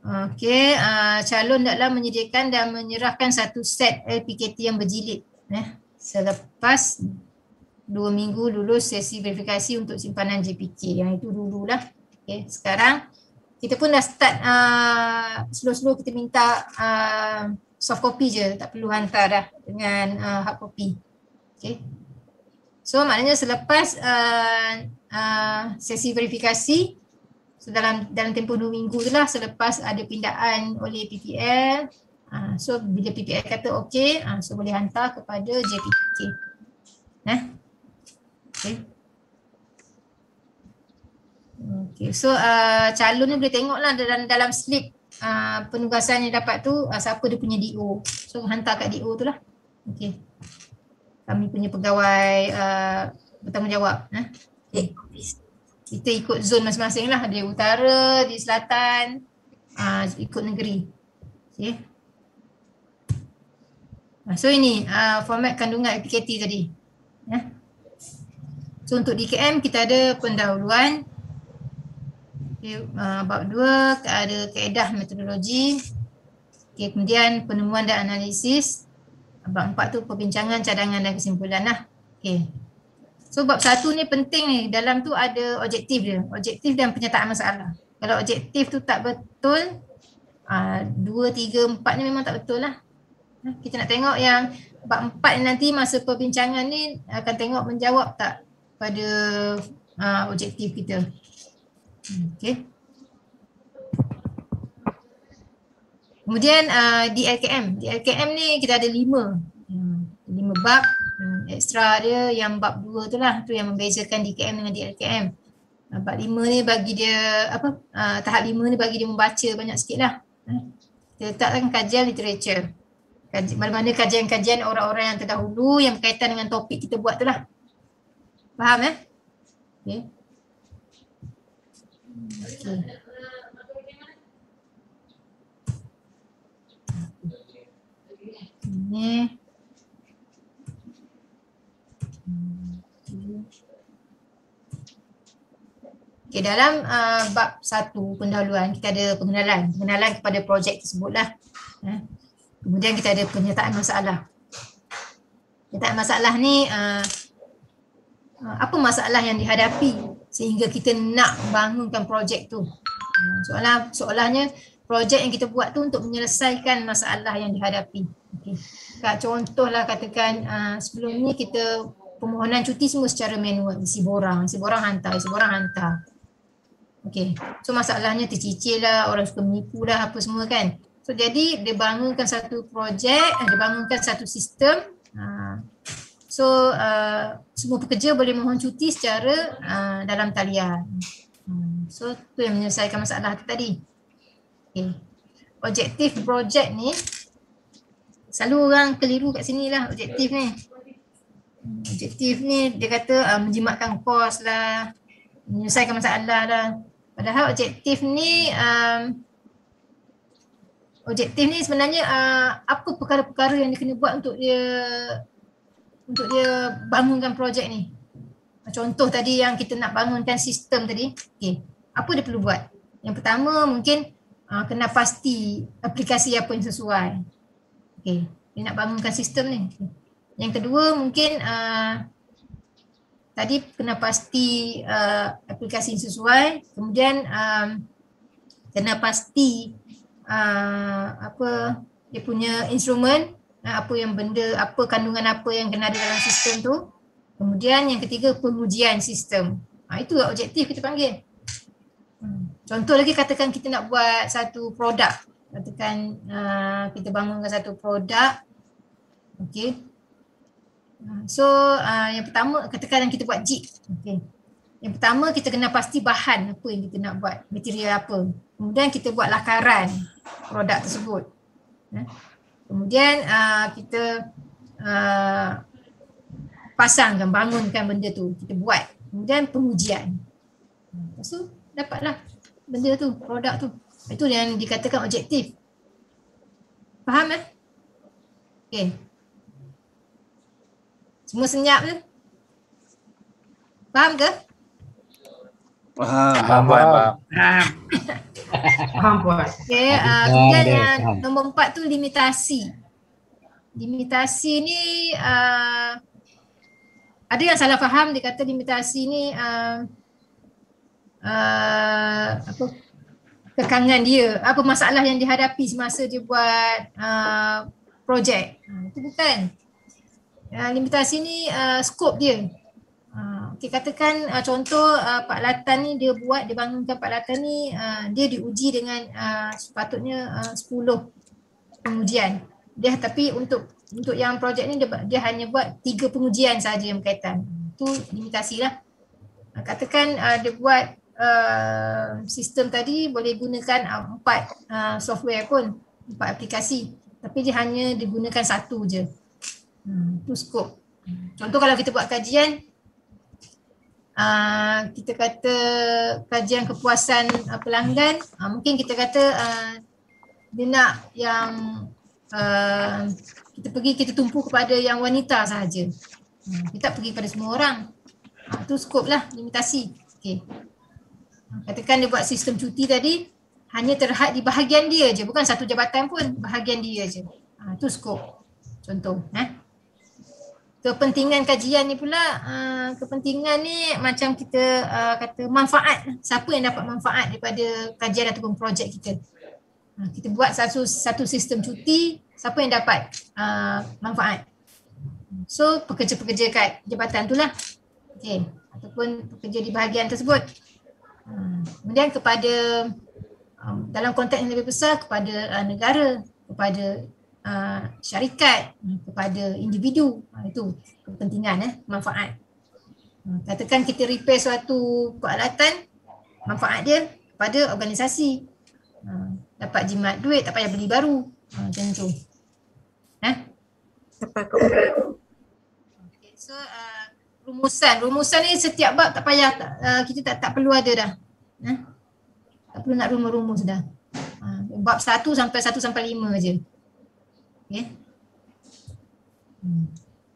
Okey, calon hendaklah menyediakan dan menyerahkan satu set LPKT yang berjilid selepas 2 minggu lulus sesi verifikasi untuk simpanan JPK. Yang itu dululah. Okey, sekarang kita pun dah start slow-slow kita minta soft copy je, tak perlu hantar dah dengan hard copy. Okey. So maknanya selepas sesi verifikasi, so dalam tempoh 2 minggu tu lah selepas ada pindaan oleh PPL, so bila PPL kata okey, so boleh hantar kepada JPK. Okay. Okay, so calon ni boleh tengok lah dalam slip penugasan yang dapat tu siapa dia punya DO. So hantar kat DO tu lah. Okay. Kami punya pegawai bertanggungjawab. Okay. Kita ikut zon masing-masing lah, di utara, di selatan, ikut negeri. Okay. So ini format kandungan APKT tadi. So untuk DKM kita ada pendahuluan, okay, bab 2 ada kaedah metodologi, okay, kemudian penemuan dan analisis, Bab 4 tu perbincangan, cadangan dan kesimpulan lah. Okay. So bab 1 ni penting ni. Dalam tu ada objektif dia. Objektif dan penyataan masalah. Kalau objektif tu tak betul, 2, 3, 4 ni memang tak betul lah. Kita nak tengok yang bab 4 nanti masa perbincangan ni akan tengok menjawab tak pada objektif kita. Okay. Kemudian di LKM ni kita ada 5 bab. Ekstra dia yang bab 2 tu lah, tu yang membezakan DKM dengan DLKM. Bab 5 ni bagi dia tahap 5 ni bagi dia membaca banyak sikit lah. Kita letakkan kajian literature. Mana-mana kajian-kajian orang-orang yang terdahulu yang berkaitan dengan topik kita buat tu lah. Faham Okay. Okay. Ni okay, dalam bab 1 pendahuluan kita ada pengenalan kepada projek tersebut lah. Kemudian kita ada penyataan masalah. Penyataan masalah ni apa masalah yang dihadapi sehingga kita nak bangunkan projek tu. Soalannya projek yang kita buat tu untuk menyelesaikan masalah yang dihadapi. Okay. Contohlah katakan sebelum ni kita permohonan cuti semua secara manual, isi borang hantar. Okay. So masalahnya tercicir lah, orang suka menipu lah apa semua kan. So jadi dia bangunkan satu projek, dia bangunkan satu sistem. So semua pekerja boleh mohon cuti secara dalam talian. So tu yang menyelesaikan masalah tu tadi. Okay. Objektif projek ni selalu orang keliru kat sini lah objektif ni. Objektif ni dia kata menjimatkan kos lah, menyelesaikan masalah lah. Padahal objektif ni sebenarnya apa perkara-perkara yang dia kena buat untuk dia bangunkan projek ni. Contoh tadi yang kita nak bangunkan sistem tadi, okay. Apa dia perlu buat? Yang pertama mungkin kena pasti aplikasi apa yang sesuai. Okay. Dia nak bangunkan sistem ni. Yang kedua mungkin tadi kena pasti aplikasi yang sesuai. Kemudian kena pasti apa dia punya instrumen, apa yang benda, apa kandungan apa yang kena ada dalam sistem tu. Kemudian yang ketiga pengujian sistem. Itu objektif kita panggil. Contoh lagi katakan kita nak buat satu produk. Katakan kita bangunkan satu produk. Okey. So yang pertama katakan kita buat jig. Okey. Yang pertama kita kena pasti bahan apa yang kita nak buat, material apa. Kemudian kita buat lakaran produk tersebut. Kemudian kita pasangkan, bangunkan benda tu, kita buat. Kemudian pengujian. Lepas tu dapatlah benda tu, produk tu. Itu yang dikatakan objektif. Faham Okay. Semua senyap je? Faham ke? Faham. Faham puas. Okay, kemudian yang nombor 4 tu limitasi. Limitasi ni ada yang salah faham, dia kata limitasi ni apa kekangan dia, apa masalah yang dihadapi semasa dia buat projek. Itu bukan. Limitasi ni skop dia. Okay, katakan contoh Pak Latan ni dia bangunkan Pak Latan ni dia diuji dengan sepatutnya 10 pengujian. Dia tapi untuk yang projek ni dia hanya buat 3 pengujian saja yang berkaitan. Itu limitasi lah. Katakan dia buat sistem tadi boleh gunakan 4 software pun, 4 aplikasi. Tapi dia hanya digunakan 1 je. Itu skop. Contoh kalau kita buat kajian, kita kata kajian kepuasan pelanggan, mungkin kita kata dia nak yang kita tumpu kepada yang wanita sahaja. Kita tak pergi kepada semua orang. Itu skop lah, limitasi. Okay. Katakan dia buat sistem cuti tadi, hanya terhad di bahagian dia je, bukan satu jabatan pun, bahagian dia je. Itu skop. Contoh. Kepentingan kajian ni pula, kepentingan ni macam kita kata manfaat. Siapa yang dapat manfaat daripada kajian ataupun projek kita. Kita buat satu sistem cuti, siapa yang dapat manfaat. So pekerja-pekerja kat jabatan tu lah. Okay. Ataupun pekerja di bahagian tersebut. Kemudian kepada dalam konteks yang lebih besar kepada negara, kepada syarikat, kepada individu. Itu kepentingan, manfaat. Katakan kita repair suatu peralatan, manfaat dia kepada organisasi. Dapat jimat duit, tak payah beli baru. Macam tu. Okay, so rumusan ni setiap bab tak payah, kita tak perlu ada dah. Tak perlu nak rumus dah. Bab 1 sampai 5 je. Okay.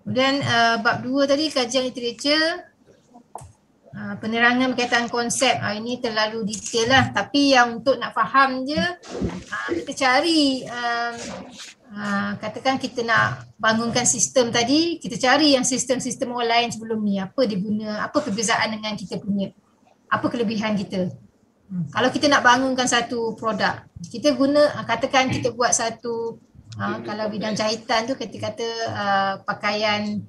Kemudian bab 2 tadi kajian literature, penerangan berkaitan konsep. Ini terlalu detail lah, tapi yang untuk nak faham je, kita cari katakan kita nak bangunkan sistem tadi, kita cari yang sistem-sistem orang lain sebelum ni, apa dia guna, apa perbezaan dengan kita punya, apa kelebihan kita. Kalau kita nak bangunkan satu produk, kita guna, katakan kita buat satu, kalau bidang jahitan tu kita kata pakaian,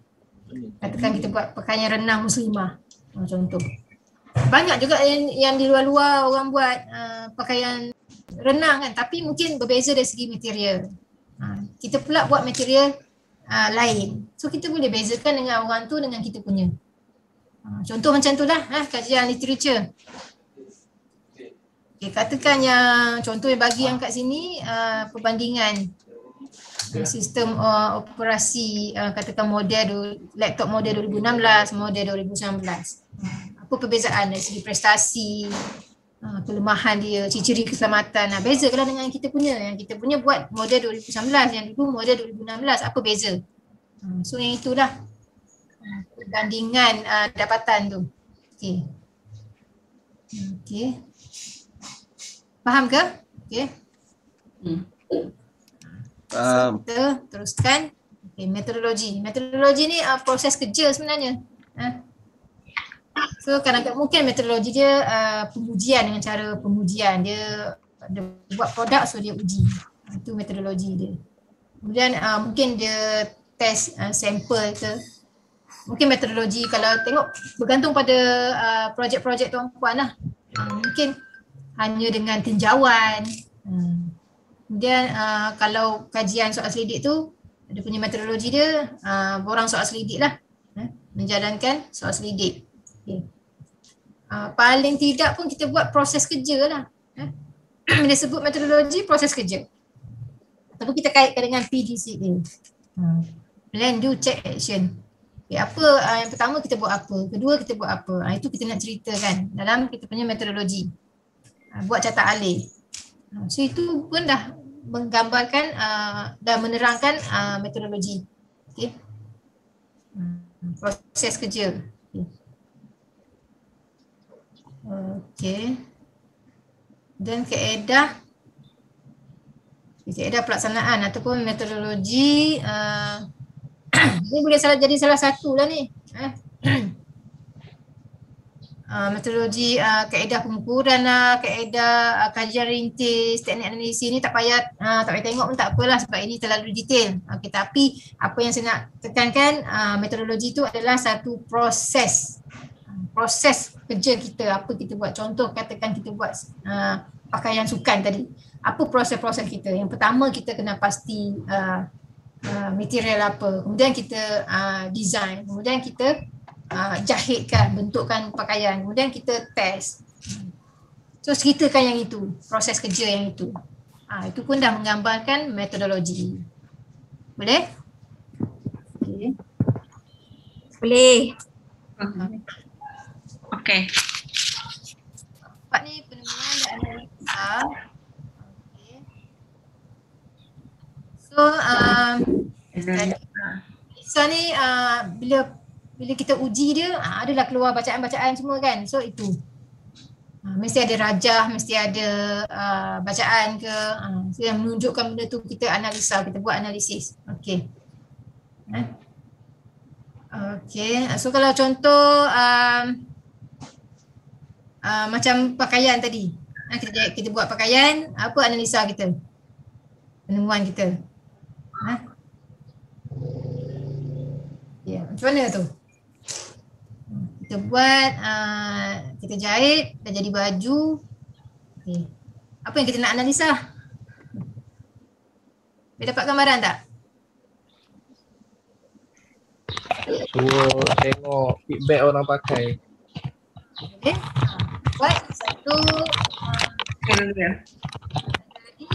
katakan kita buat pakaian renang muslimah, contoh. Banyak juga yang di luar-luar orang buat pakaian renang kan, tapi mungkin berbeza dari segi material. Kita pula buat material lain. So kita boleh bezakan dengan orang tu dengan kita punya. Contoh macam tu lah, kajian literature. Okay, katakan yang contoh yang bagi yang kat sini perbandingan sistem operasi, katakan model laptop model 2016, model 2019. Apa perbezaan dari segi prestasi, kelemahan dia, ciri-ciri keselamatan. Beza kalau dengan kita punya. Yang kita punya buat model 2019, yang dulu model 2016, apa beza? So yang itulah perbandingan dapatan tu. Okey. Okey. Faham ke? Okey. Kita teruskan. Okay, metodologi. Metodologi ni proses kerja sebenarnya. So kadang-kadang mungkin metodologi dia pengujian, dengan cara pengujian. Dia buat produk, so dia uji. Itu metodologi dia. Kemudian mungkin dia test sampel ke. Mungkin metodologi kalau tengok bergantung pada projek-projek tuan-puan lah. Mungkin hanya dengan tinjauan. Kemudian kalau kajian soal selidik tu, dia punya metodologi dia borang soal selidik lah. Menjalankan soal selidik. Okay. Paling tidak pun kita buat proses kerja lah. Bila sebut metodologi, proses kerja. Ataupun kita kaitkan dengan PDCA. Plan, do, check, action. Okay, apa yang pertama kita buat apa, kedua kita buat apa. Itu kita nak ceritakan dalam kita punya metodologi. Buat catat alih. So itu pun dah menggambarkan dan menerangkan metodologi. Okay. Proses kerja. Okay. Dan kaedah pelaksanaan ataupun metodologi ini boleh jadi salah satu lah ni. Metodologi kaedah pengukuran lah, kaedah kajian rintis, teknik analisis ni tak payah tengok pun tak apalah sebab ini terlalu detail. Okay, tapi apa yang saya nak tekankan, metodologi tu adalah satu proses kerja kita, apa kita buat. Contoh katakan kita buat pakaian sukan tadi, apa proses-proses kita. Yang pertama kita kena pasti material apa, kemudian kita design, kemudian kita jahitkan, bentukkan pakaian, kemudian kita test. So ceritakan yang itu, proses kerja yang itu. Itu pun dah menggambarkan metodologi. Boleh? Okay. Boleh. Okey. Empat ni penemuan dan analisa. Okay. So analisa ni bila kita uji dia, adalah keluar bacaan-bacaan semua kan. So itu mesti ada rajah, mesti ada bacaan ke. So yang menunjukkan benda tu kita analisa, kita buat analisis. Okay. Okay, so kalau contoh macam pakaian tadi, kita buat pakaian, apa analisa kita, penemuan kita. Ya, macam mana tu? Kita buat, kita jahit, dah jadi baju. Okay. Apa yang kita nak analisa? Boleh dapat gambaran tak? Suruh tengok feedback orang pakai. Okay. Buat satu.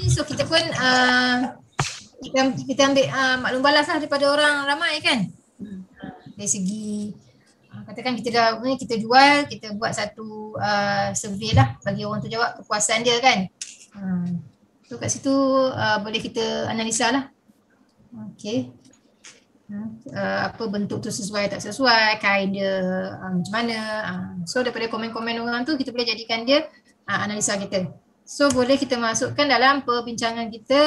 So kita pun kita ambil maklum balas lah daripada orang ramai kan. Dari segi katakan kita jual, kita buat satu survey lah bagi orang tu jawab kepuasan dia kan. So kat situ boleh kita analisa lah. Okay. Apa bentuk tu sesuai tak sesuai, kain dia macam mana. So daripada komen-komen orang tu kita boleh jadikan dia analisa kita. So boleh kita masukkan dalam perbincangan kita,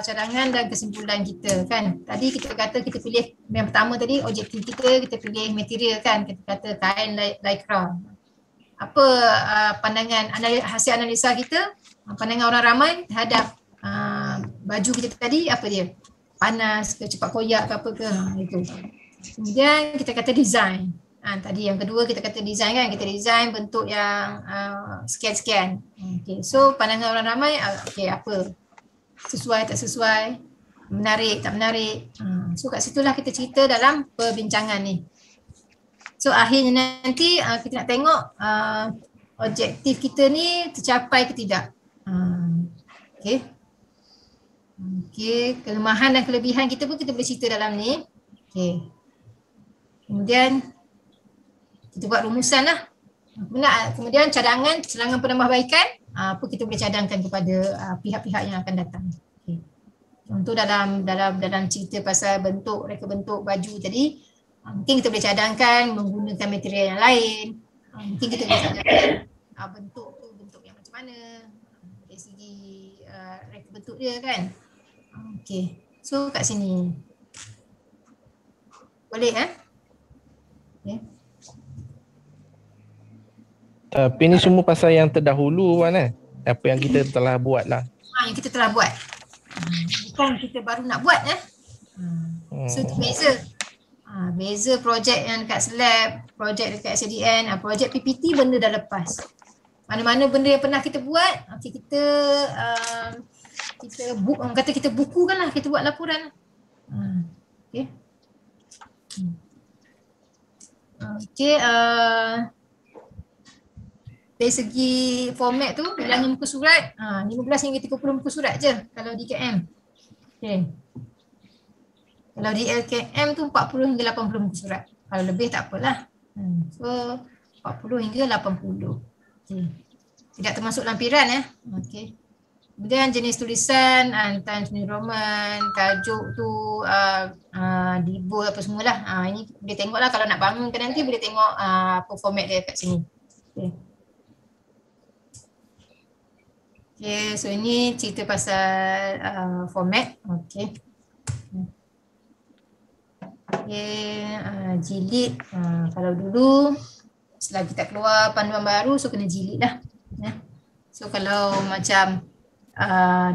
cadangan dan kesimpulan kita kan. Tadi kita kata kita pilih yang pertama tadi objektif kita pilih material kan. Kita kata kain lycra. Apa pandangan hasil analisa kita, pandangan orang ramai terhadap baju kita tadi, apa dia? Panas ke, cepat koyak ke apa ke, itu. Kemudian kita kata design. Tadi yang kedua kita kata design kan, kita design bentuk yang sekian-sekian. Okay. So pandangan orang ramai, okay, apa? Sesuai tak sesuai, menarik tak menarik. So kat situlah kita cerita dalam perbincangan ni. So akhirnya nanti kita nak tengok objektif kita ni tercapai ke tidak. Okay. Okay, kelemahan dan kelebihan kita pun kita boleh cerita dalam ni. Okay. Kemudian kita buat rumusan lah. Kemudian cadangan, serangan penambahbaikan, apa kita boleh cadangkan kepada pihak-pihak yang akan datang. Okay. Contoh dalam cerita pasal reka bentuk baju tadi, mungkin kita boleh cadangkan menggunakan material yang lain. Mungkin kita boleh cadangkan bentuk tu bentuk yang macam mana dari segi reka bentuk dia kan. Okay, so kat sini boleh okay. Tapi ni semua pasal yang terdahulu kan apa yang kita telah buat lah. Yang kita telah buat, bukan kita baru nak buat So itu beza. Beza projek yang dekat SLAB, projek dekat SDN, projek PPT benda dah lepas. Mana-mana benda yang pernah kita buat, okay, kita orang kata kita bukukan lah, kita buat laporan. Okay. Okay, dari segi format tu, bilangan muka surat, 15 hingga 30 muka surat je kalau di KM. Okay. Kalau di LKM tu 40 hingga 80 muka surat. Kalau lebih tak apalah. So 40 hingga 80. Okay. Tidak termasuk lampiran Okay. Kemudian jenis tulisan, Times New Roman, tajuk tu, di bold apa semualah. Ini boleh tengoklah kalau nak bangunkan nanti boleh tengok apa format dia kat sini. Okay. Okay, so ini cerita pasal format. Okay. Okay, jilid. Kalau dulu selagi tak keluar panduan baru, so kena jilid lah. So kalau macam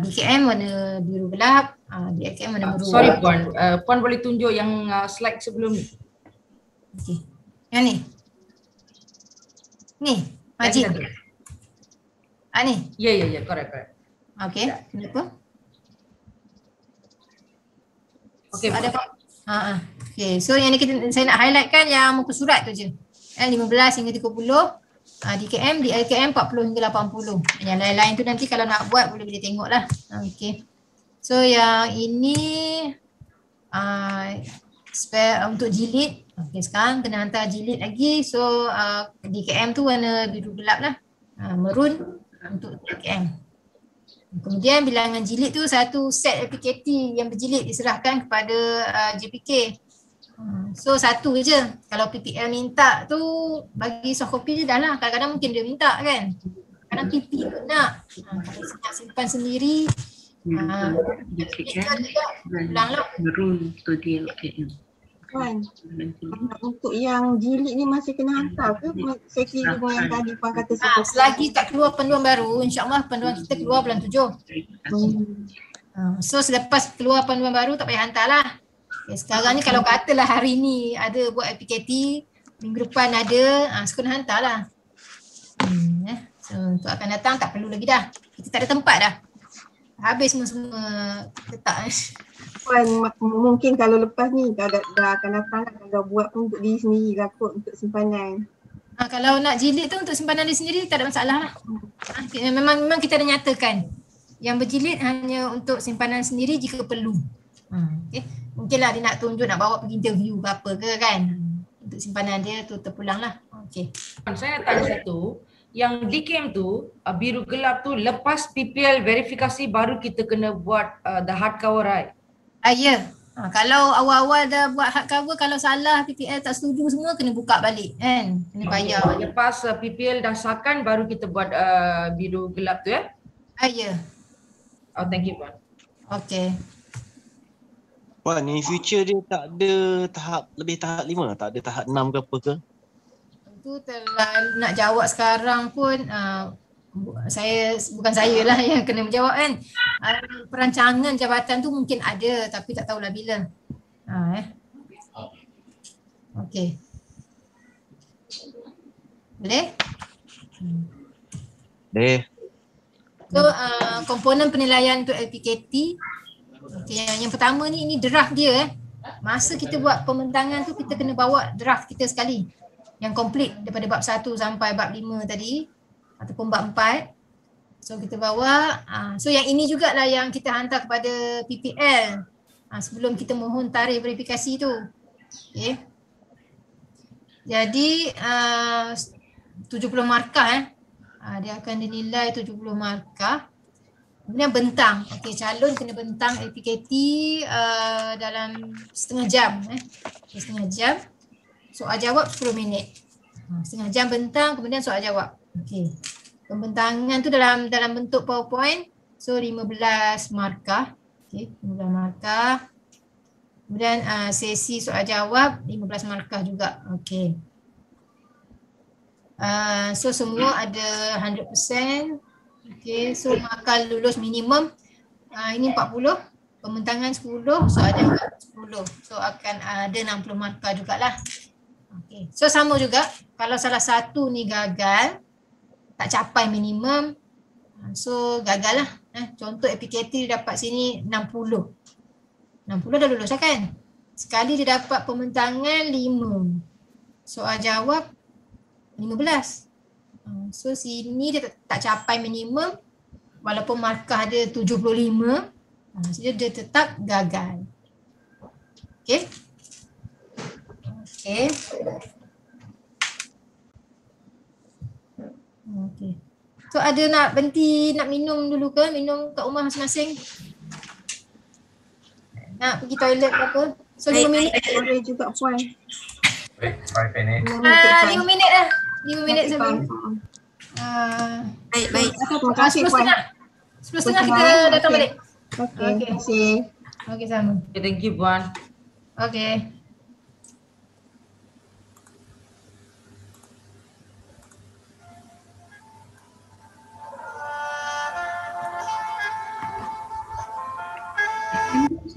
DKM warna biru gelap, DKM warna biru. Sorry Puan, Puan boleh tunjuk yang slide sebelum ni. Okay. Yang ni? Ni, margin. Ni? Ya, correct. Okay, kenapa? Okay, ada apa? Okay, so yang ni saya nak highlight kan yang muka surat tu je. 15 hingga 30, DKM, di LKM 40 hingga 80. Yang lain-lain tu nanti kalau nak buat boleh tengok lah. Okay. So yang ini untuk jilid. Okay, sekarang kena hantar jilid lagi. So DKM tu warna biru gelap lah. Merun untuk DKM. Kemudian bilangan jilid tu satu set PKT yang berjilid diserahkan kepada JPK. So satu je. Kalau PPL minta tu bagi soft copy je dah lah. Kadang-kadang mungkin dia minta kan. Kadang PP pun nak. Kalau nak simpan sendiri Ulanglah. Rule to DLKM. Puan, untuk yang jilid ni masih kena hantar ke? Saya kira dengan yang tadi Puan kata Selagi tak keluar panduan baru, insyaAllah panduan kita keluar bulan 7. So selepas keluar panduan baru tak payah hantar lah. Okay, sekarang ni kalau katalah hari ni ada buat PKT, minggu depan ada, so kena hantar lah. So untuk akan datang tak perlu lagi dah. Kita tak ada tempat dah. Habis semua letak. Puan, mungkin kalau lepas ni dah akan datang lah, kalau buat pun untuk diri sendiri lah kot, untuk simpanan. Kalau nak jilid tu untuk simpanan diri sendiri tak ada masalah lah. Memang kita dah nyatakan yang berjilid hanya untuk simpanan sendiri jika perlu. Okay. Mungkinlah dia nak tunjuk, nak bawa pergi interview ke apa ke kan. Untuk simpanan dia tu terpulang lah. Okay. Saya nak tanya satu, yang DKM tu, biru gelap tu lepas PPL verifikasi baru kita kena buat the hardcover, right? Ya. Kalau awal-awal dah buat hardcover, kalau salah PPL tak setuju semua kena buka balik kan. Kena bayar. Lepas PPL dah sahkan baru kita buat biru gelap tu ya? Ya. Oh, thank you Puan. Okay. Puan, in future dia tak ada tahap 5, tak ada tahap 6 ke apa ke? Itu terlalu nak jawab sekarang pun bukan saya lah yang kena menjawab kan. Perancangan jabatan tu mungkin ada tapi tak tahulah bila. Okey. Boleh? Boleh. So komponen penilaian untuk LPKT, yang pertama ni, ini draft dia Masa kita buat pembentangan tu kita kena bawa draft kita sekali yang komplit daripada bab 1 sampai bab 5 tadi ataupun bab 4. So kita bawa, so yang ini jugalah yang kita hantar kepada PPL sebelum kita mohon tarikh verifikasi tu. Okay. Jadi 70 markah dia akan dinilai 70 markah. Kemudian bentang. Okey, calon kena bentang LPKT dalam setengah jam. Setengah jam. Soal jawab 10 minit. Setengah jam bentang, kemudian soal jawab. Okey. Pembentangan tu dalam bentuk PowerPoint. So 15 markah. Okey, 15 markah. Kemudian sesi soal jawab 15 markah juga. Okey. So semua ada 100%. Okay, so markah lulus minimum ini 40, pembentangan 10, soal jawab 10. So akan ada 60 markah jugalah. Okay. So sama juga, kalau salah satu ni gagal, tak capai minimum, so gagal lah. Contoh APKT dia dapat sini 60. 60 dah lulus lah kan? Sekali dia dapat pembentangan 5, soal jawab 15. So sini dia tak capai minimum walaupun markah dia 75, so dia tetap gagal. Okay. Okay. Okay. So ada nak berhenti nak minum dulu ke? Minum kat rumah masing-masing? Nak pergi toilet ke apa? So 5 minit. Boleh juga puan. Baik, 5 minit. 5 minit lah. 5 minit sebelum. Baik. Terima kasih puan. 10:30 kita datang balik. Okey. Terima kasih. Okey, sama. Okay, thank you Puan. Okey.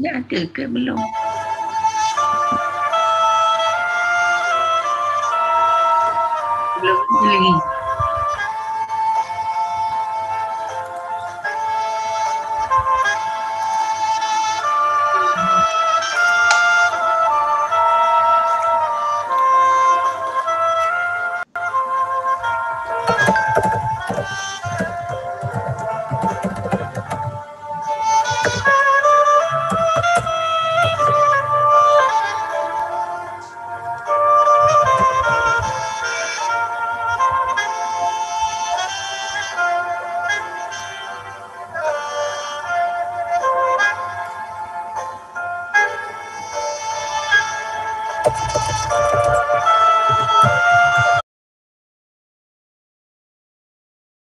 Dah ada ke belum? Belum ada lagi.